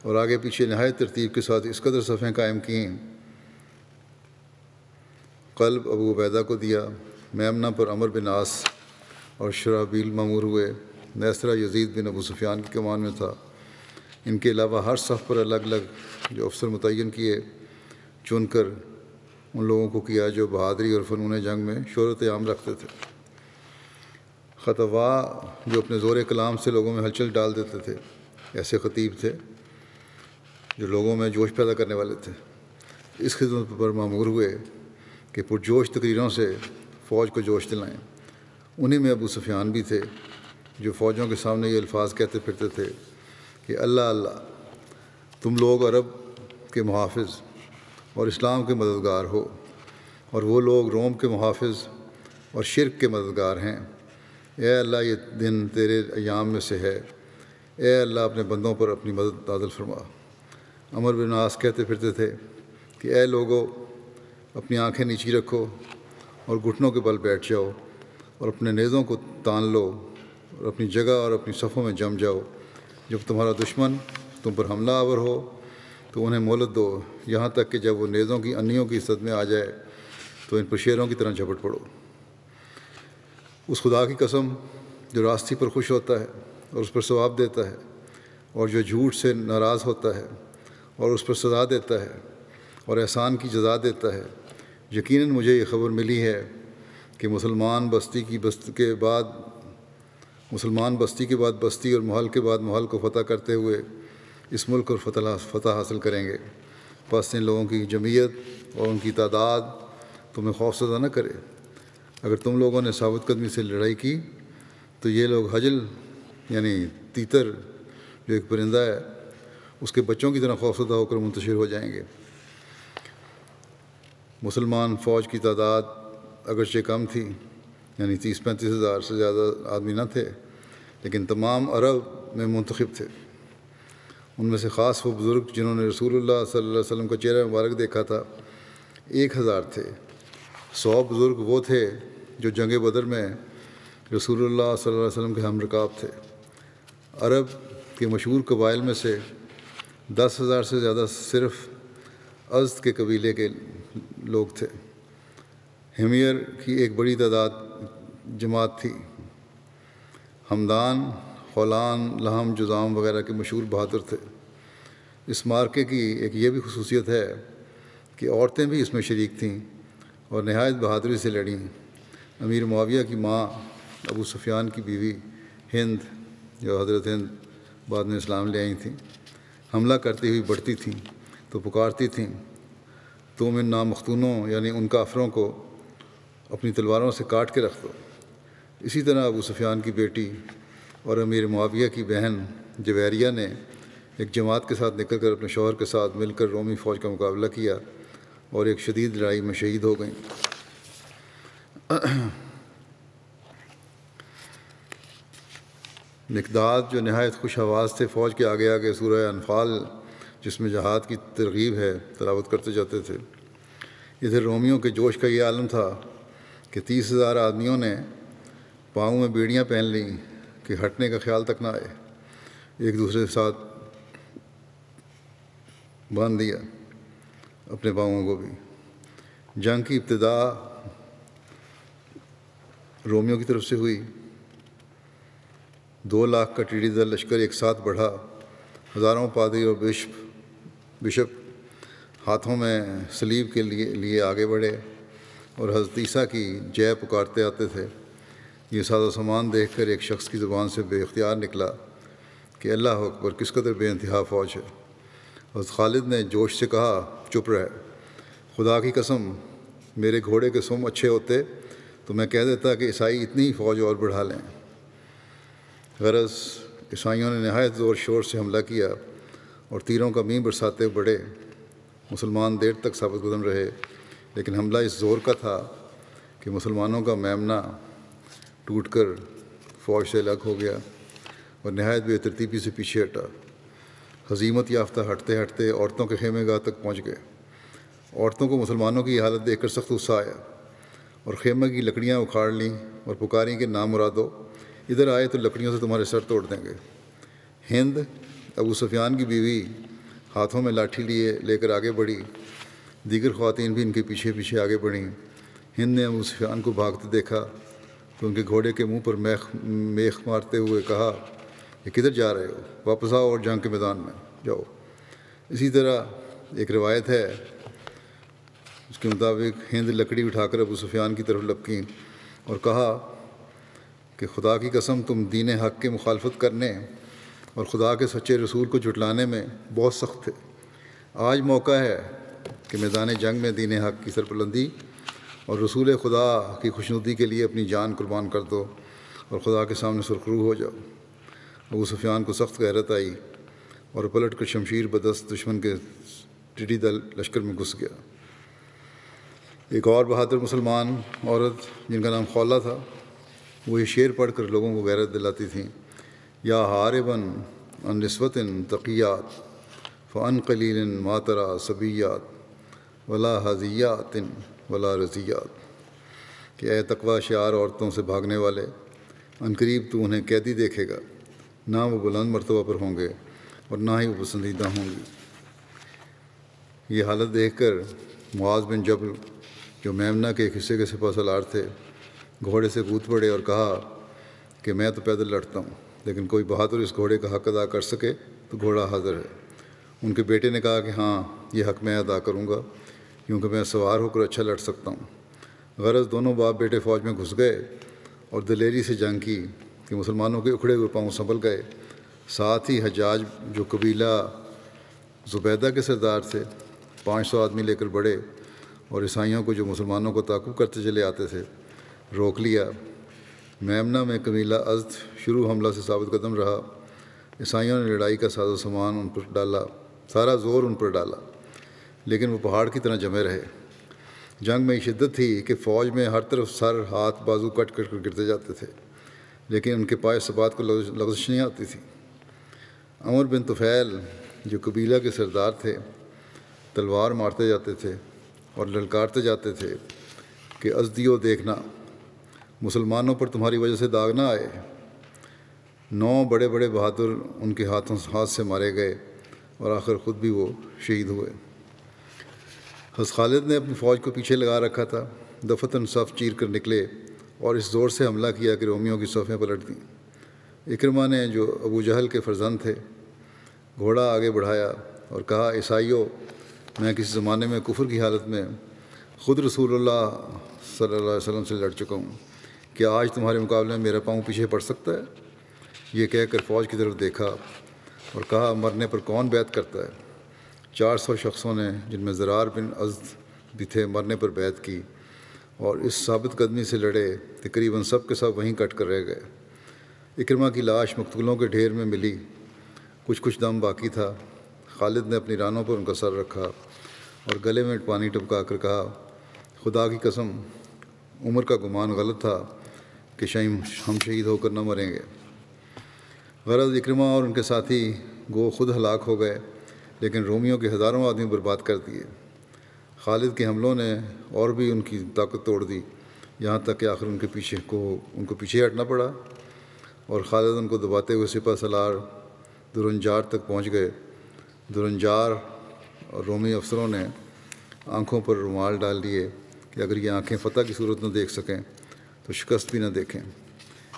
اور آگے پیچھے نہایت ترتیب کے ساتھ اس قدر صفیں قائم کیں۔ قلب ابو عبیدہ کو دیا، میمنہ پر عمر بن عاص اور شرحبیل مامور ہوئے، نیسرہ یزید بن ابو سفیان کی کمان میں تھا۔ ان کے علاوہ ہر صف پر الگ الگ جو افسر متعین کیے، چن کر ان لوگوں کو کیا جو بہادری اور فنون جنگ میں شہرت عام رکھتے تھے۔ خطبہ جو اپنے زور کلام سے لوگوں میں ہلچل ڈال دیتے تھے، ایسے خطیب تھے جو لوگوں میں جوش پیدا کرنے والے تھے۔ اس خدمت پر مامور ہوئے کہ پرجوش تقریروں سے فوج کو جوش دلائیں۔ انہی میں ابو سفیان بھی تھے جو فوجوں کے سامنے یہ الفاظ کہتے پھرتے تھے کہ اللہ اللہ، تم لوگ عرب کے محافظ اور اسلام کے مددگار ہو، اور وہ لوگ روم کے محافظ اور شرک کے مددگار ہیں۔ اے اللہ، یہ دن تیرے ایام میں سے ہے، اے اللہ اپنے بندوں پر اپنی مدد نازل فرما۔ عمر بن عاص کہتے پھرتے تھے کہ اے لوگو، اپنی آنکھیں نیچی رکھو اور گھٹنوں کے بل بیٹھ جاؤ اور اپنے نیزوں کو تان لو اور اپنی جگہ اور اپنی صفوں میں جم جاؤ۔ جب تمہارا دشمن تم پر حملہ آور ہو تو انہیں مہلت دو، یہاں تک کہ جب وہ نیزوں کی انیوں کی صد میں آ جائے تو ان پر شیروں کی طرح جھپٹ پڑو۔ اس خدا کی قسم جو راستی پر خوش ہوتا ہے اور اس پر ثواب دیتا ہے، اور جو جھوٹ سے ناراض ہوتا ہے اور اس پر سزا دیتا ہے اور احسان کی جزا دیتا ہے، یقیناً مجھے یہ خبر ملی ہے کہ مسلمان بستی کے بعد بستی اور محل کے بعد محل کو فتح کرتے ہوئے اس ملک اور فتح حاصل کریں گے۔ پس ان لوگوں کی جمعیت اور ان کی تعداد تمہیں خوف زدہ نہ کرے۔ اگر تم لوگوں نے ثابت قدمی سے لڑائی کی تو یہ لوگ حجل یعنی تیتر جو ایک پرندہ ہے اس کے بچوں کی طرح خوفزدہ ہو کر منتشر ہو جائیں گے۔ مسلمان فوج کی تعداد اگرچہ کم تھی، یعنی 30-35 ہزار سے زیادہ آدمی نہ تھے، لیکن تمام عرب میں منتخب تھے۔ ان میں سے خاص وہ بزرگ جنہوں نے رسول اللہ صلی اللہ علیہ وسلم کا چہرہ مبارک دیکھا تھا 1000 تھے۔ 100 بزرگ وہ تھے جو جنگ بدر میں رسول اللہ صلی اللہ علیہ وسلم کے ہم رکاب تھے۔ عرب کے مشہور قبائل میں سے 10,000 سے زیادہ صرف ازد کے قبیلے کے لوگ تھے۔ حمیر کی ایک بڑی تعداد جماعت تھی۔ ہمدان، خولان، لہم، جذام وغیرہ کے مشہور بہادر تھے۔ اس مارکے کی ایک یہ بھی خصوصیت ہے کہ عورتیں بھی اس میں شریک تھیں اور نہایت بہادری سے لڑیں۔ امیر معاویہ کی ماں ابو سفیان کی بیوی ہند، جو حضرت ہند بعد میں اسلام لے آئی تھیں، حملہ کرتی ہوئی بڑھتی تھیں تو پکارتی تھیں، تم ان نامختونوں یعنی ان کافروں کو اپنی تلواروں سے کاٹ کے رکھ دو۔ اسی طرح ابو سفیان کی بیٹی اور امیر معاویہ کی بہن جویریہ نے ایک جماعت کے ساتھ نکل کر اپنے شوہر کے ساتھ مل کر رومی فوج کا مقابلہ کیا اور ایک شدید لڑائی میں شہید ہو گئیں۔ مقداد جو نہایت خوش آواز تھے فوج کے آگے آگے سورہ انفال جس میں جہاد کی ترغیب ہے تلاوت کرتے جاتے تھے۔ ادھر رومیوں کے جوش کا یہ عالم تھا کہ 30,000 آدمیوں نے پاؤں میں بیڑیاں پہن لیں کہ ہٹنے کا خیال تک نہ آئے، ایک دوسرے کے ساتھ باندھ دیا اپنے پاؤں کو بھی۔ جنگ کی ابتدا رومیوں کی طرف سے ہوئی۔ 2 لاکھ کا ٹیڑھی دل لشکر ایک ساتھ بڑھا۔ ہزاروں پادری اور بشپ ہاتھوں میں صلیب کے لیے آگے بڑھے اور حضرت عیسیٰ کی جے پکارتے آتے تھے۔ یہ ساز و سامان دیکھ کر ایک شخص کی زبان سے بے اختیار نکلا کہ اللہ اکبر، کس قدر بے انتہا فوج ہے۔ حضرت خالد نے جوش سے کہا، چپ رہے، خدا کی قسم میرے گھوڑے کے سم اچھے ہوتے تو میں کہہ دیتا کہ عیسائی اتنی ہی فوج اور بڑھا لیں۔ غرض عیسائیوں نے نہایت زور شور سے حملہ کیا اور تیروں کا مینہ برساتے بڑھے۔ مسلمان دیر تک ثابت قدم رہے، لیکن حملہ اس زور کا تھا کہ مسلمانوں کا میمنہ ٹوٹ کر فوج سے الگ ہو گیا اور نہایت بے ترتیبی سے پیچھے ہٹا۔ ہزیمت یافتہ ہٹتے ہٹتے عورتوں کے خیمے گاہ تک پہنچ گئے۔ عورتوں کو مسلمانوں کی یہ حالت دیکھ کر سخت غصہ آیا اور خیمے کی لکڑیاں اکھاڑ لیں اور پکاریں کہ نامرادو، ادھر آئے تو لکڑیوں سے تمہارے سر توڑ دیں گے۔ ہند ابو سفیان کی بیوی ہاتھوں میں لاٹھی لے کر آگے بڑھی۔ دیگر خواتین بھی ان کے پیچھے پیچھے آگے بڑھیں۔ ہند نے ابو سفیان کو بھاگتے دیکھا تو ان کے گھوڑے کے منہ پر میخ مارتے ہوئے کہا، یہ کدھر جا رہے ہو؟ واپس آؤ اور جنگ کے میدان میں جاؤ۔ اسی طرح ایک روایت ہے اس کے مطابق ہند لکڑی اٹھا کر ابو سفیان کی طرف لپکیں اور کہا کہ خدا کی قسم تم دین حق کے مخالفت کرنے اور خدا کے سچے رسول کو جھٹلانے میں بہت سخت تھے۔ آج موقع ہے کہ میدان جنگ میں دین حق کی سربلندی اور رسول خدا کی خوشنودی کے لیے اپنی جان قربان کر دو اور خدا کے سامنے سرخرو ہو جاؤ۔ ابو سفیان کو سخت غیرت آئی اور پلٹ کر شمشیر بدست دشمن کے ٹڈی دل لشکر میں گھس گیا۔ ایک اور بہادر مسلمان عورت جن کا نام خولہ تھا، وہ یہ شعر پڑھ کر لوگوں کو غیرت دلاتی تھیں، یا ہارباً عن نسوۃ تقیات فعن قلیل ما تری صبیات ولا حزیات ولا رضیات، کہ اے تقوی شعار عورتوں سے بھاگنے والے، عنقریب تو انہیں قیدی دیکھے گا، نہ وہ بلند مرتبہ پر ہوں گے اور نہ ہی وہ پسندیدہ ہوں گی۔ یہ حالت دیکھ کر معاذ بن جبل جو میمنہ کے ایک حصے کے سپہ سالار تھے گھوڑے سے کود پڑے اور کہا کہ میں تو پیدل لڑتا ہوں، لیکن کوئی بہادر اس گھوڑے کا حق ادا کر سکے تو گھوڑا حاضر ہے۔ ان کے بیٹے نے کہا کہ ہاں، یہ حق میں ادا کروں گا کیونکہ میں سوار ہو کر اچھا لڑ سکتا ہوں۔ غرض دونوں باپ بیٹے فوج میں گھس گئے اور دلیری سے جنگ کی کہ مسلمانوں کے اکھڑے ہوئے پاؤں سنبھل گئے۔ ساتھ ہی حجاج جو قبیلہ زبیدہ کے سردار تھے 500 آدمی لے کر بڑھے اور عیسائیوں کو جو مسلمانوں کو تعقب کرتے چلے آتے تھے روک لیا۔ میمنہ میں قبیلہ ازد شروع حملہ سے ثابت قدم رہا۔ عیسائیوں نے لڑائی کا ساز و سامان ان پر ڈالا، سارا زور ان پر ڈالا، لیکن وہ پہاڑ کی طرح جمے رہے۔ جنگ میں یہ شدت تھی کہ فوج میں ہر طرف سر، ہاتھ، بازو کٹ کر گرتے جاتے تھے، لیکن ان کے پائے ثبات کو لغزش نہیں آتی تھی۔ عمر بن طفیل جو قبیلہ کے سردار تھے، تلوار مارتے جاتے تھے اور للکارتے جاتے تھے کہ ازدیو دیکھنا، مسلمانوں پر تمہاری وجہ سے داغ نہ آئے۔ 9 بڑے بڑے بہادر ان کے ہاتھ سے مارے گئے اور آخر خود بھی وہ شہید ہوئے۔ حضرت خالد نے اپنی فوج کو پیچھے لگا رکھا تھا، دفتن صف چیر کر نکلے اور اس زور سے حملہ کیا کہ رومیوں کی صفیں پلٹ دیں۔ اکرمہ نے، جو ابو جہل کے فرزند تھے، گھوڑا آگے بڑھایا اور کہا، عیسائیوں، میں کسی زمانے میں کفر کی حالت میں خود رسول اللہ صلی اللہ علیہ وسلم سے لڑ چکا ہوں، کیا آج تمہارے مقابلے میں میرا پاؤں پیچھے پڑ سکتا ہے؟ یہ کہہ کر فوج کی طرف دیکھا اور کہا، مرنے پر کون بیعت کرتا ہے؟ 400 شخصوں نے، جن میں زرار بن ازد بھی تھے، مرنے پر بیعت کی اور اس ثابت قدمی سے لڑے، تقریباً سب کے سب وہیں کٹ کر رہ گئے۔ اکرمہ کی لاش مقتولوں کے ڈھیر میں ملی، کچھ دم باقی تھا۔ خالد نے اپنی رانوں پر ان کا سر رکھا اور گلے میں پانی ٹپکا کر کہا، خدا کی قسم، عمر کا گمان غلط تھا کہ ہم شہید ہو کر نہ مریں گے۔ غرض اکرمہ اور ان کے ساتھی گو خود ہلاک ہو گئے، لیکن رومیوں کے ہزاروں آدمی برباد کر دیے۔ خالد کے حملوں نے اور بھی ان کی طاقت توڑ دی، یہاں تک کہ آخر ان کو پیچھے ہٹنا پڑا اور خالد ان کو دباتے ہوئے سپہ سالار درنجار تک پہنچ گئے۔ درنجار اور رومی افسروں نے آنکھوں پر رومال ڈال دیے کہ اگر یہ آنکھیں فتح کی صورت نہ دیکھ سکیں تو شکست بھی نہ دیکھیں۔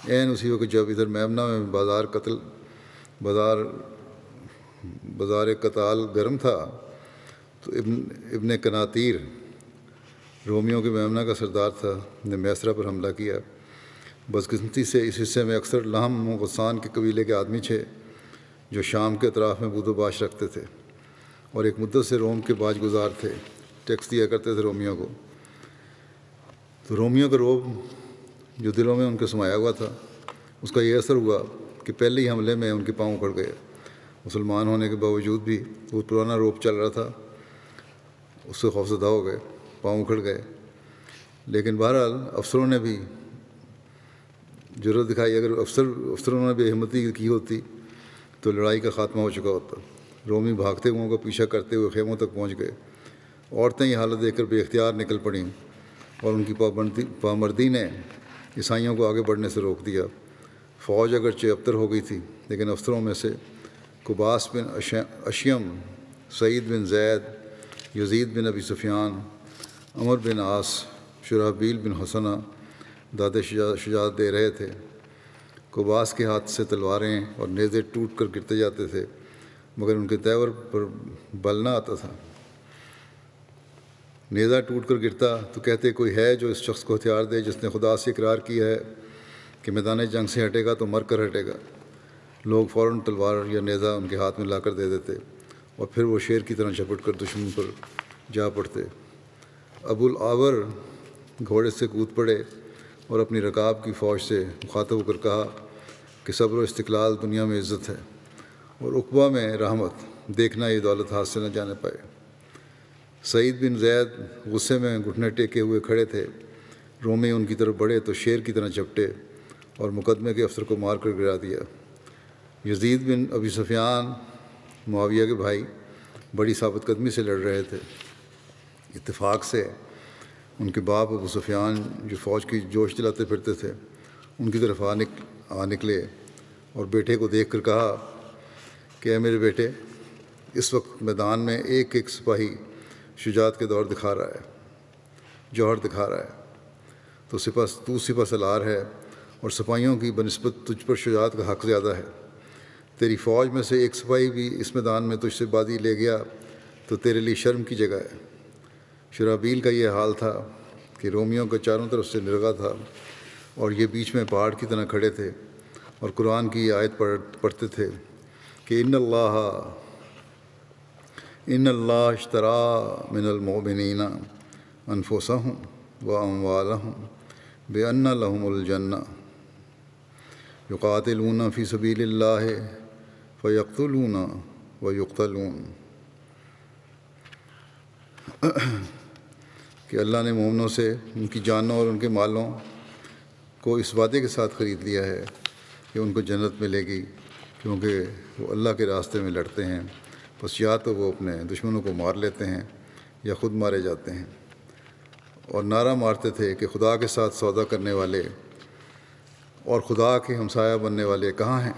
عین اسی وقت جب ادھر میمنہ میں بازار قتال گرم تھا تو ابن کناتیر، رومیوں کے میمنہ کا سردار تھا، نے میسرہ پر حملہ کیا۔ بدقسمتی سے اس حصے میں اکثر لہم و غسان کے قبیلے کے آدمی تھے جو شام کے اطراف میں بود و باش رکھتے تھے اور ایک مدت سے روم کے باج گزار تھے، ٹیکس دیا کرتے تھے رومیوں کو۔ تو رومیوں کا روب جو دلوں میں ان کے سمایا ہوا تھا، اس کا یہ اثر ہوا کہ پہلے ہی حملے میں ان کے پاؤں اکھڑ گئے۔ مسلمان ہونے کے باوجود بھی وہ پرانا روب چل رہا تھا، اس سے خوفزدہ ہو گئے، پاؤں اکھڑ گئے۔ لیکن بہرحال افسروں نے بھی جرأت دکھائی۔ اگر افسروں نے بھی ہمتی کی ہوتی تو لڑائی کا خاتمہ ہو چکا ہوتا۔ رومی بھاگتے ہوئے کا پیچھا کرتے ہوئے خیموں تک پہنچ گئے۔ عورتیں یہ حالت دیکھ کر بے اختیار نکل پڑیں اور ان کی پامردی نے عیسائیوں کو آگے بڑھنے سے روک دیا۔ فوج اگرچہ ابتر ہو گئی تھی، لیکن افسروں میں سے قباس بن اشیم، سعید بن زید، یزید بن ابی سفیان، عمر بن عاص، شرحبیل بن حسنہ داد شجاعت دے رہے تھے۔ قباس کے ہاتھ سے تلواریں اور نیزے ٹوٹ کر گرتے جاتے تھے، مگر ان کے تیور پر بل نہ آتا تھا۔ نیزہ ٹوٹ کر گرتا تو کہتے، کوئی ہے جو اس شخص کو ہتھیار دے جس نے خدا سے اقرار کیا ہے کہ میدان جنگ سے ہٹے گا تو مر کر ہٹے گا۔ لوگ فوراً تلوار یا نیزہ ان کے ہاتھ میں لا کر دے دیتے اور پھر وہ شیر کی طرح جھپٹ کر دشمن پر جا پڑتے۔ ابو العاور گھوڑے سے کود پڑے اور اپنی رکاب کی فوج سے مخاطب ہو کر کہا کہ صبر و استقلال دنیا میں عزت ہے اور عقبہ میں رحمت، دیکھنا یہ دولت ہاتھ سے نہ جانے پائے۔ سعید بن زید غصے میں گھٹنے ٹیکے ہوئے کھڑے تھے۔ رومی ان کی طرف بڑھے تو شیر کی طرح جھپٹے اور مقدمے کے افسر کو مار کر گرا دیا۔ یزید بن ابی سفیان، معاویہ کے بھائی، بڑی ثابت قدمی سے لڑ رہے تھے۔ اتفاق سے ان کے باپ ابو سفیان، جو فوج کی جوش دلاتے پھرتے تھے، ان کی طرف آ نکلے اور بیٹے کو دیکھ کر کہا کہ اے میرے بیٹے، اس وقت میدان میں ایک ایک سپاہی شجاعت کے جوہر دکھا رہا ہے، تو سپہ سالار ہے اور سپاہیوں کی بنسبت تجھ پر شجاعت کا حق زیادہ ہے۔ تیری فوج میں سے ایک سپاہی بھی اس میدان میں تجھ سے بازی لے گیا تو تیرے لیے شرم کی جگہ ہے۔ شرابیل کا یہ حال تھا کہ رومیوں کا چاروں طرف سے نرغہ تھا اور یہ بیچ میں پہاڑ کی طرح کھڑے تھے اور قرآن کی آیت پڑھتے تھے کہ ان اللہ اشترى من المؤمنین انفسهم واموالهم بان لهم الجنہ۔ یقاتلون فی سبیل اللہ فیقتلون ویقتلون، کہ اللہ نے مومنوں سے ان کی جانوں اور ان کے مالوں کو اس وعدے کے ساتھ خرید لیا ہے کہ ان کو جنت ملے گی، کیونکہ وہ اللہ کے راستے میں لڑتے ہیں، بس یا تو وہ اپنے دشمنوں کو مار لیتے ہیں یا خود مارے جاتے ہیں۔ اور نعرہ مارتے تھے کہ خدا کے ساتھ سودا کرنے والے اور خدا کے ہمسایہ بننے والے کہاں ہیں؟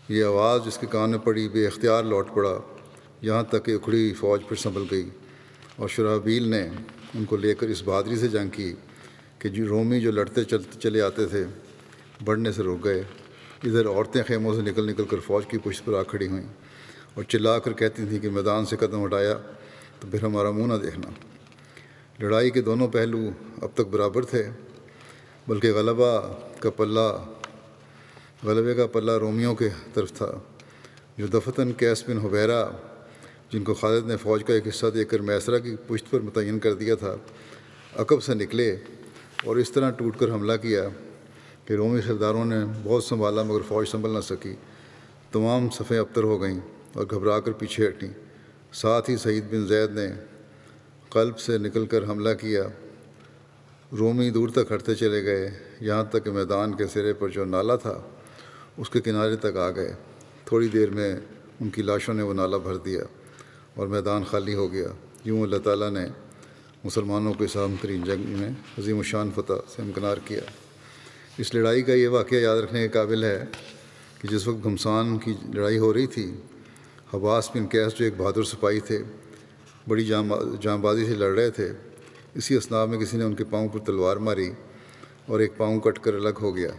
یہ آواز جس کے کان میں پڑی بے اختیار لوٹ پڑا، یہاں تک کہ اکھڑی ہوئی فوج پھر سنبھل گئی، اور شرحبیل نے ان کو لے کر اس بہادری سے جنگ کی کہ رومی جو لڑتے چلے آتے تھے بڑھنے سے رک گئے۔ ادھر عورتیں خیموں سے نکل کر فوج کی پشت پر آ کھڑی ہوئیں اور چلا کر کہتی تھیں کہ میدان سے قدم ہٹایا تو پھر ہمارا منہ نہ دیکھنا۔ لڑائی کے دونوں پہلو اب تک برابر تھے، بلکہ غلبے کا پلہ رومیوں کے طرف تھا، جو دفتن قیس بن حبیرہ، جن کو خالد نے فوج کا ایک حصہ دے کر میسرہ کی پشت پر متعین کر دیا تھا، عقب سے نکلے اور اس طرح ٹوٹ کر حملہ کیا کہ رومی سرداروں نے بہت سنبھالا مگر فوج سنبھل نہ سکی۔ تمام صفیں ابتر ہو گئیں اور گھبرا کر پیچھے ہٹیں۔ ساتھ ہی سعید بن زید نے قلب سے نکل کر حملہ کیا۔ رومی دور تک ہٹتے چلے گئے، یہاں تک کہ میدان کے سرے پر جو نالا تھا اس کے کنارے تک آ گئے۔ تھوڑی دیر میں ان کی لاشوں نے وہ نالا بھر دیا اور میدان خالی ہو گیا۔ یوں اللہ تعالیٰ نے مسلمانوں کو اس اہم ترین جنگ میں عظیم الشان فتح سے امکنار کیا۔ اس لڑائی کا یہ واقعہ یاد رکھنے کے قابل ہے کہ جس وقت گھمسان کی لڑائی ہو رہی تھی، حباس بن قیس جو ایک بہادر سپاہی تھے، بڑی جان بازی سے لڑ رہے تھے، اسی اثناء میں کسی نے ان کے پاؤں پر تلوار ماری اور ایک پاؤں کٹ کر الگ ہو گیا۔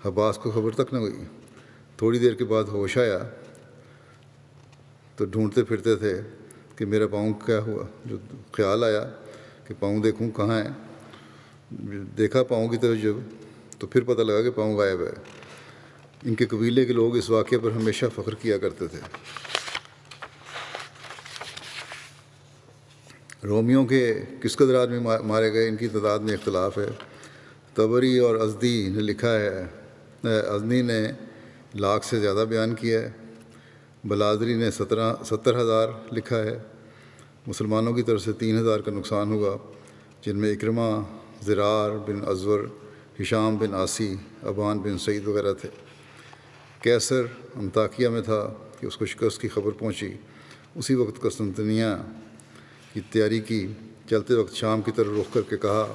حباس کو خبر تک نہ ہوئی۔ تھوڑی دیر کے بعد ہوش آیا تو ڈھونڈتے پھرتے تھے کہ میرا پاؤں کیا ہوا۔ جو خیال آیا کہ پاؤں دیکھوں کہاں ہے، دیکھا پاؤں کی طرف جب، تو پھر پتہ لگا کہ پاؤں غائب ہے۔ ان کے قبیلے کے لوگ اس واقعے پر ہمیشہ فخر کیا کرتے تھے۔ رومیوں کے کس قدر آدمی مارے گئے ان کی تعداد میں اختلاف ہے۔ طبری اور ازدی نے لکھا ہے، ازنی نے 1,00,000 سے زیادہ بیان کیا ہے، بلادری نے 70,000 لکھا ہے۔ مسلمانوں کی طرف سے 3,000 کا نقصان ہوا، جن میں اکرمہ، زرار بن ازور، ہشام بن عاصی، ابان بن سعید وغیرہ تھے۔ کیسر انطاکیہ میں تھا کہ اس کو شکست کی خبر پہنچی۔ اسی وقت قسطنطنیہ کی تیاری کی، چلتے وقت شام کی طرف رخ کر کے کہا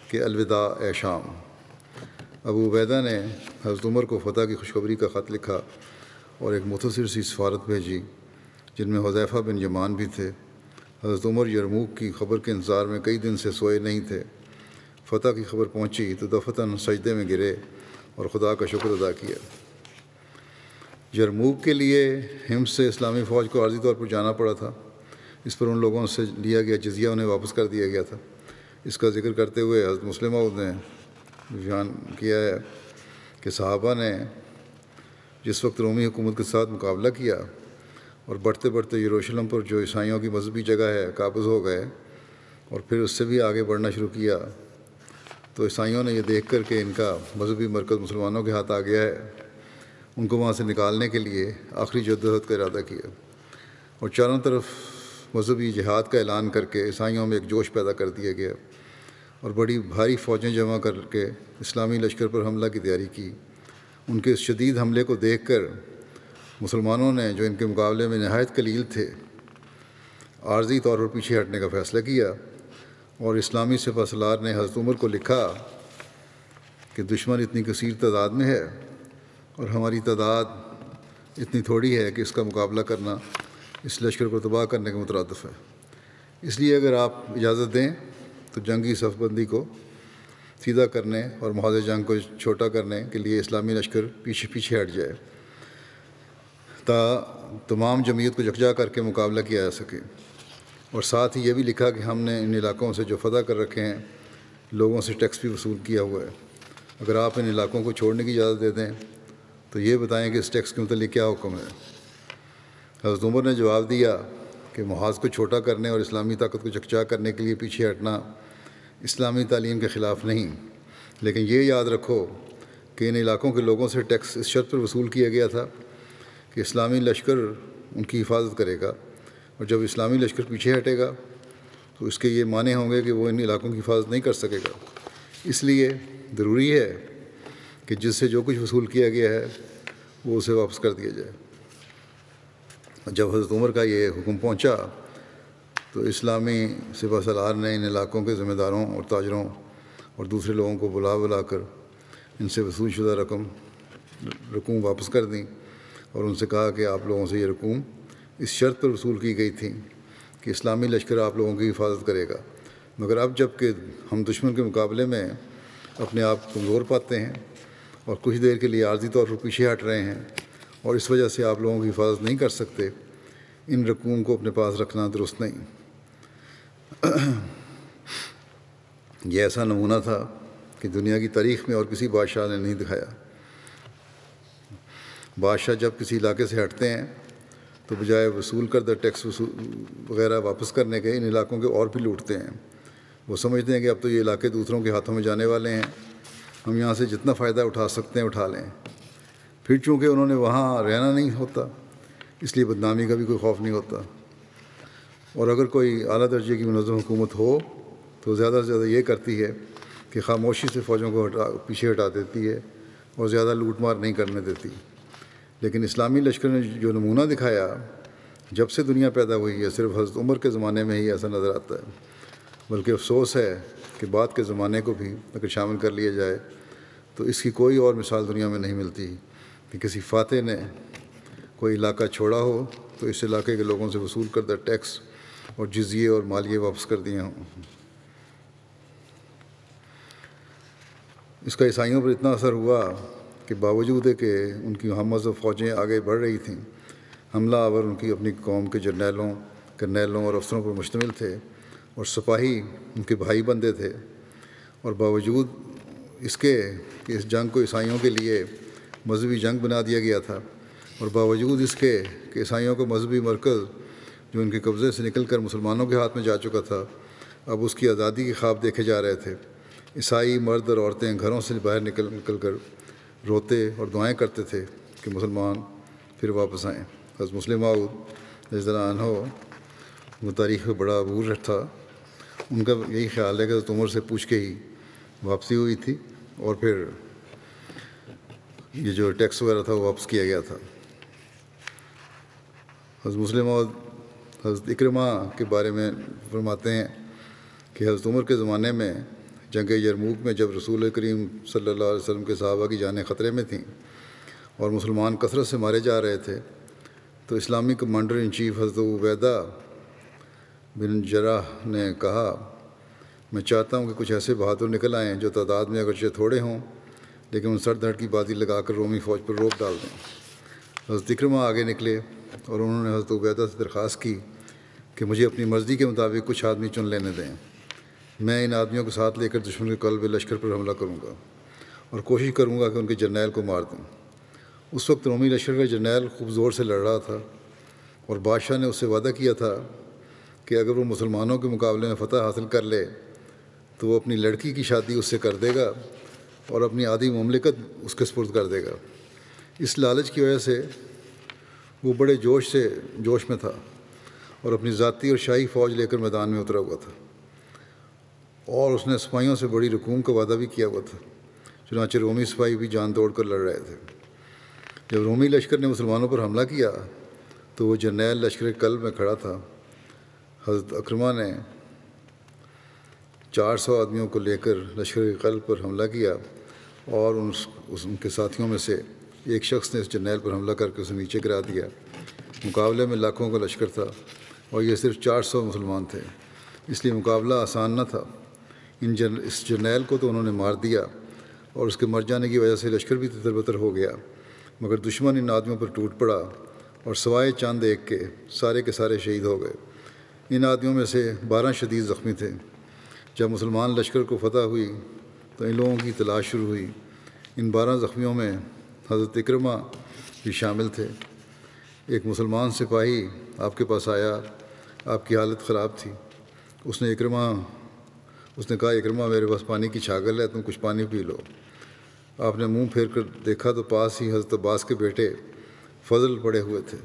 کہ الوداع اے شام۔ ابو عبیدہ نے حضرت عمر کو فتح کی خوشخبری کا خط لکھا اور ایک مختصر سی سفارت بھیجی، جن میں حذیفہ بن یمان بھی تھے۔ حضرت عمر یرموک کی خبر کے انتظار میں کئی دن سے سوئے نہیں تھے۔ فتح کی خبر پہنچی تو دفتن سجدے میں گرے اور خدا کا شکر ادا کیا۔ یرموک کے لیے حمص سے اسلامی فوج کو عارضی طور پر جانا پڑا تھا۔ اس پر ان لوگوں سے لیا گیا جزیہ انہیں واپس کر دیا گیا تھا۔ اس کا ذکر کرتے ہوئے حضرت مسلم موعود نے بیان کیا ہے کہ صحابہ نے جس وقت رومی حکومت کے ساتھ مقابلہ کیا اور بڑھتے بڑھتے یروشلم پر جو عیسائیوں کی مذہبی جگہ ہے قابض ہو گئے اور پھر اس سے بھی آگے بڑھنا شروع کیا، تو عیسائیوں نے یہ دیکھ کر کہ ان کا مذہبی مرکز مسلمانوں کے ہاتھ آ گیا ہے، ان کو وہاں سے نکالنے کے لیے آخری جدوجہد کا ارادہ کیا اور چاروں طرف مذہبی جہاد کا اعلان کر کے عیسائیوں میں ایک جوش پیدا کر دیا گیا اور بڑی بھاری فوجیں جمع کر کے اسلامی لشکر پر حملہ کی تیاری کی۔ ان کے اس شدید حملے کو دیکھ کر مسلمانوں نے، جو ان کے مقابلے میں نہایت قلیل تھے، عارضی طور پر پیچھے ہٹنے کا فیصلہ کیا اور اسلامی سپہ سالار نے حضرت عمر کو لکھا کہ دشمن اتنی کثیر تعداد میں ہے اور ہماری تعداد اتنی تھوڑی ہے کہ اس کا مقابلہ کرنا اس لشکر کو تباہ کرنے کے مترادف ہے۔ اس لیے اگر آپ اجازت دیں تو جنگی صف بندی کو سیدھا کرنے اور محاذ جنگ کو چھوٹا کرنے کے لیے اسلامی لشکر پیچھے ہٹ جائے تمام جمعیت کو یکجا کر کے مقابلہ کیا جا سکے۔ اور ساتھ ہی یہ بھی لکھا کہ ہم نے ان علاقوں سے جو فتح کر رکھے ہیں لوگوں سے ٹیکس بھی وصول کیا ہوا ہے، اگر آپ ان علاقوں کو چھوڑنے کی اجازت دے دیں تو یہ بتائیں کہ اس ٹیکس کے متعلق کیا حکم ہے۔ حضرت عمر نے جواب دیا کہ محاذ کو چھوٹا کرنے اور اسلامی طاقت کو یکجا کرنے کے لیے پیچھے ہٹنا اسلامی تعلیم کے خلاف نہیں، لیکن یہ یاد رکھو کہ ان علاقوں کے لوگوں سے ٹیکس اس شرط پر وصول کیا گیا تھا کہ اسلامی لشکر ان کی حفاظت کرے گا، اور جب اسلامی لشکر پیچھے ہٹے گا تو اس کے یہ معنی ہوں گے کہ وہ ان علاقوں کی حفاظت نہیں کر سکے گا۔ اس لیے ضروری ہے کہ جس سے جو کچھ وصول کیا گیا ہے وہ اسے واپس کر دیا جائے۔ جب حضرت عمر کا یہ حکم پہنچا تو اسلامی سپہ سالار نے ان علاقوں کے ذمہ داروں اور تاجروں اور دوسرے لوگوں کو بلا کر ان سے وصول شدہ رقوم واپس کر دیں، اور ان سے کہا کہ آپ لوگوں سے یہ رقوم اس شرط پر وصول کی گئی تھی کہ اسلامی لشکر آپ لوگوں کی حفاظت کرے گا، مگر اب جب کہ ہم دشمن کے مقابلے میں اپنے آپ کمزور پاتے ہیں اور کچھ دیر کے لیے عارضی طور پر پیچھے ہٹ رہے ہیں اور اس وجہ سے آپ لوگوں کی حفاظت نہیں کر سکتے، ان رقوم کو اپنے پاس رکھنا درست نہیں۔ یہ ایسا نمونہ تھا کہ دنیا کی تاریخ میں اور کسی بادشاہ نے نہیں دکھایا۔ بادشاہ جب کسی علاقے سے ہٹتے ہیں تو بجائے وصول کردہ ٹیکس وغیرہ واپس کرنے کے ان علاقوں کے اور بھی لوٹتے ہیں۔ وہ سمجھتے ہیں کہ اب تو یہ علاقے دوسروں کے ہاتھوں میں جانے والے ہیں، ہم یہاں سے جتنا فائدہ اٹھا سکتے ہیں اٹھا لیں۔ پھر چونکہ انہوں نے وہاں رہنا نہیں ہوتا، اس لیے بدنامی کا بھی کوئی خوف نہیں ہوتا، اور اگر کوئی اعلیٰ درجے کی منظم حکومت ہو تو زیادہ سے زیادہ یہ کرتی ہے کہ خاموشی سے فوجوں کو پیچھے ہٹا دیتی ہے اور زیادہ لوٹ مار نہیں کرنے دیتی۔ لیکن اسلامی لشکر نے جو نمونہ دکھایا جب سے دنیا پیدا ہوئی ہے، صرف حضرت عمر کے زمانے میں ہی ایسا نظر آتا ہے، بلکہ افسوس ہے کہ بعد کے زمانے کو بھی اگر شامل کر لیا جائے تو اس کی کوئی اور مثال دنیا میں نہیں ملتی کہ کسی فاتح نے کوئی علاقہ چھوڑا ہو تو اس علاقے کے لوگوں سے وصول کردہ ٹیکس اور جزیے اور مالیے واپس کر دیے ہوں۔ اس کا عیسائیوں پر اتنا اثر ہوا کہ باوجود ہے کہ ان کی ہم مذہب فوجیں آگے بڑھ رہی تھیں، حملہ آور ان کی اپنی قوم کے جرنیلوں، کرنیلوں اور افسروں پر مشتمل تھے، اور سپاہی ان کے بھائی بندے تھے، اور باوجود اس کے کہ اس جنگ کو عیسائیوں کے لیے مذہبی جنگ بنا دیا گیا تھا، اور باوجود اس کے کہ عیسائیوں کا مذہبی مرکز جو ان کے قبضے سے نکل کر مسلمانوں کے ہاتھ میں جا چکا تھا، اب اس کی آزادی کے خواب دیکھے جا رہے تھے۔ عیسائی مرد اور عورتیں گھروں سے باہر نکل کر روتے اور دعائیں کرتے تھے کہ مسلمان پھر واپس آئیں۔ حضرت مسلم موعود رضی اللہ عنہ، وہ تاریخ میں بڑا عبور تھا، ان کا یہی خیال ہے کہ حضرت عمر سے پوچھ کے ہی واپسی ہوئی تھی، اور پھر یہ جو ٹیکس وغیرہ تھا وہ واپس کیا گیا تھا۔ حضرت مسلم موعود حضرت اکرمہ کے بارے میں فرماتے ہیں کہ حضرت عمر کے زمانے میں جنگ یرموک میں جب رسول کریم صلی اللہ علیہ وسلم کے صحابہ کی جانیں خطرے میں تھیں اور مسلمان کثرت سے مارے جا رہے تھے، تو اسلامی کمانڈر ان چیف حضرت عبیدہ بن جراح نے کہا، میں چاہتا ہوں کہ کچھ ایسے بہادر نکل آئیں جو تعداد میں اگرچہ تھوڑے ہوں لیکن ان سر دھڑ کی بازی لگا کر رومی فوج پر روک ڈال دیں۔ حضرت اکرمہ آگے نکلے اور انہوں نے حضرت عبیدہ سے درخواست کی کہ مجھے اپنی مرضی کے مطابق کچھ آدمی چن لینے دیں، میں ان آدمیوں کو ساتھ لے کر دشمن کے قلب لشکر پر حملہ کروں گا اور کوشش کروں گا کہ ان کے جرنیل کو مار دوں۔ اس وقت رومی لشکر کا جرنیل خوب زور سے لڑ رہا تھا، اور بادشاہ نے اس سے وعدہ کیا تھا کہ اگر وہ مسلمانوں کے مقابلے میں فتح حاصل کر لے تو وہ اپنی لڑکی کی شادی اس سے کر دے گا اور اپنی آدھی مملکت اس کے سپرد کر دے گا۔ اس لالچ کی وجہ سے وہ بڑے جوش میں تھا اور اپنی ذاتی اور شاہی فوج لے کر میدان میں اترا ہوا تھا، اور اس نے سپاہیوں سے بڑی رقوم کا وعدہ بھی کیا ہوا تھا، چنانچہ رومی سپاہی بھی جان توڑ کر لڑ رہے تھے۔ جب رومی لشکر نے مسلمانوں پر حملہ کیا تو وہ جرنیل لشکر قلب میں کھڑا تھا۔ حضرت اکرمہ نے 400 آدمیوں کو لے کر لشکر قلب پر حملہ کیا، اور ان کے ساتھیوں میں سے ایک شخص نے اس جرنیل پر حملہ کر کے اسے نیچے گرا دیا۔ مقابلے میں لاکھوں کا لشکر تھا اور یہ صرف 400 مسلمان تھے، اس لیے مقابلہ آسان نہ تھا۔ اس جرنیل کو تو انہوں نے مار دیا، اور اس کے مر جانے کی وجہ سے لشکر بھی تتر بتر ہو گیا، مگر دشمن ان آدمیوں پر ٹوٹ پڑا اور سوائے چاند ایک کے سارے شہید ہو گئے۔ ان آدمیوں میں سے 12 شدید زخمی تھے۔ جب مسلمان لشکر کو فتح ہوئی تو ان لوگوں کی تلاش شروع ہوئی۔ ان 12 زخمیوں میں حضرت اکرمہ بھی شامل تھے۔ ایک مسلمان سپاہی آپ کے پاس آیا، آپ کی حالت خراب تھی۔ اس نے کہا، اکرمہ میرے پاس پانی کی چھاگل ہے، تم کچھ پانی پی لو۔ آپ نے منہ پھیر کر دیکھا تو پاس ہی حضرت عباس کے بیٹے فضل پڑے ہوئے تھے،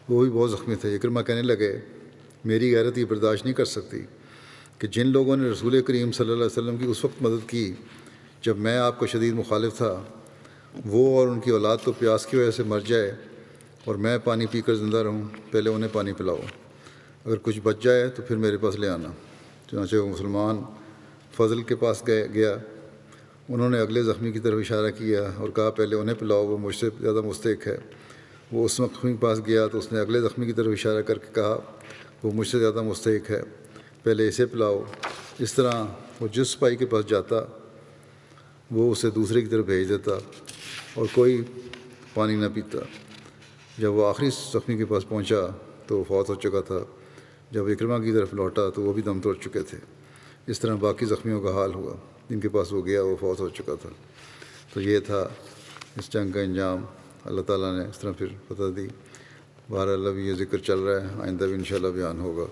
وہ بھی بہت زخمی تھے۔ اکرمہ کہنے لگے میری غیرت یہ برداشت نہیں کر سکتی کہ جن لوگوں نے رسول کریم صلی اللہ علیہ وسلم کی اس وقت مدد کی جب میں آپ کا شدید مخالف تھا، وہ اور ان کی اولاد تو پیاس کی وجہ سے مر جائے اور میں پانی پی کر زندہ رہوں، پہلے انہیں پانی پلاؤ، اگر کچھ بچ جائے تو پھر میرے پاس لے آنا۔ چنانچہ وہ مسلمان فضل کے پاس گیا، انہوں نے اگلے زخمی کی طرف اشارہ کیا اور کہا پہلے انہیں پلاؤ، وہ مجھ سے زیادہ مستحق ہے۔ وہ اس زخمی کے پاس گیا تو اس نے اگلے زخمی کی طرف اشارہ کر کے کہا وہ مجھ سے زیادہ مستحق ہے، پہلے اسے پلاؤ۔ اس طرح وہ جس سپاہی کے پاس جاتا وہ اسے دوسرے کی طرف بھیج دیتا اور کوئی پانی نہ پیتا۔ جب وہ آخری زخمی کے پاس پہنچا تو وہ فوت ہو چکا تھا، جب اکرمہ کی طرف لوٹا تو وہ بھی دم توڑ چکے تھے۔ اس طرح باقی زخمیوں کا حال ہوا، جن کے پاس وہ گیا وہ فوت ہو چکا تھا۔ تو یہ تھا اس جنگ کا انجام، اللہ تعالیٰ نے اس طرح پھر فتح دی۔ بہرحال ابھی یہ ذکر چل رہا ہے، آئندہ بھی انشاءاللہ بیان ہوگا۔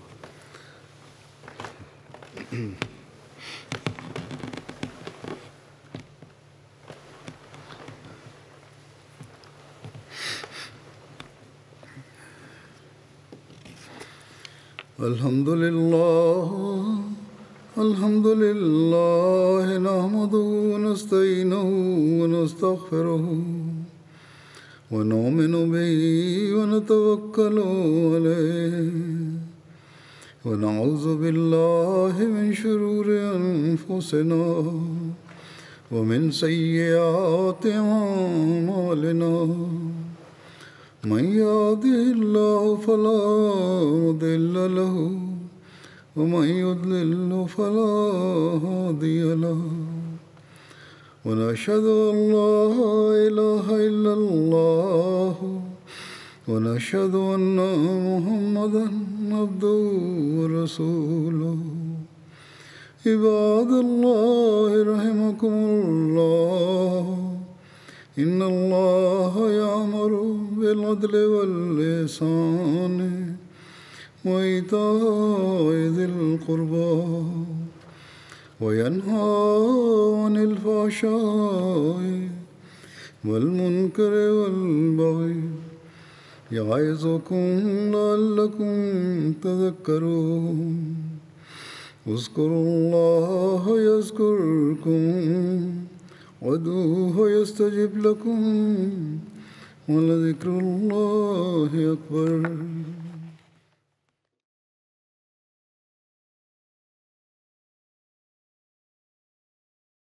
الحمد للہ نحمده ونستعینه ونستغفره ونؤمن به ونتوکل علیہ ونعوذ باللہ من شرور انفسنا ومن سیئات اعمالنا من يهده الله فلا مضل له ومن يضلل فلا هادي له ونشهد أن لا إله إلا الله ونشهد أن محمدا عبده ورسوله عباد الله رحمكم الله إن الله يأمر بالعدل والإحسان وإيتاء ذي القربى وينهى عن الفحشاء والمنكر والبغي يعظكم لعلكم تذكرون اذكروا الله يذكركم وادعوه يستجب لكم ولذكر الله أكبر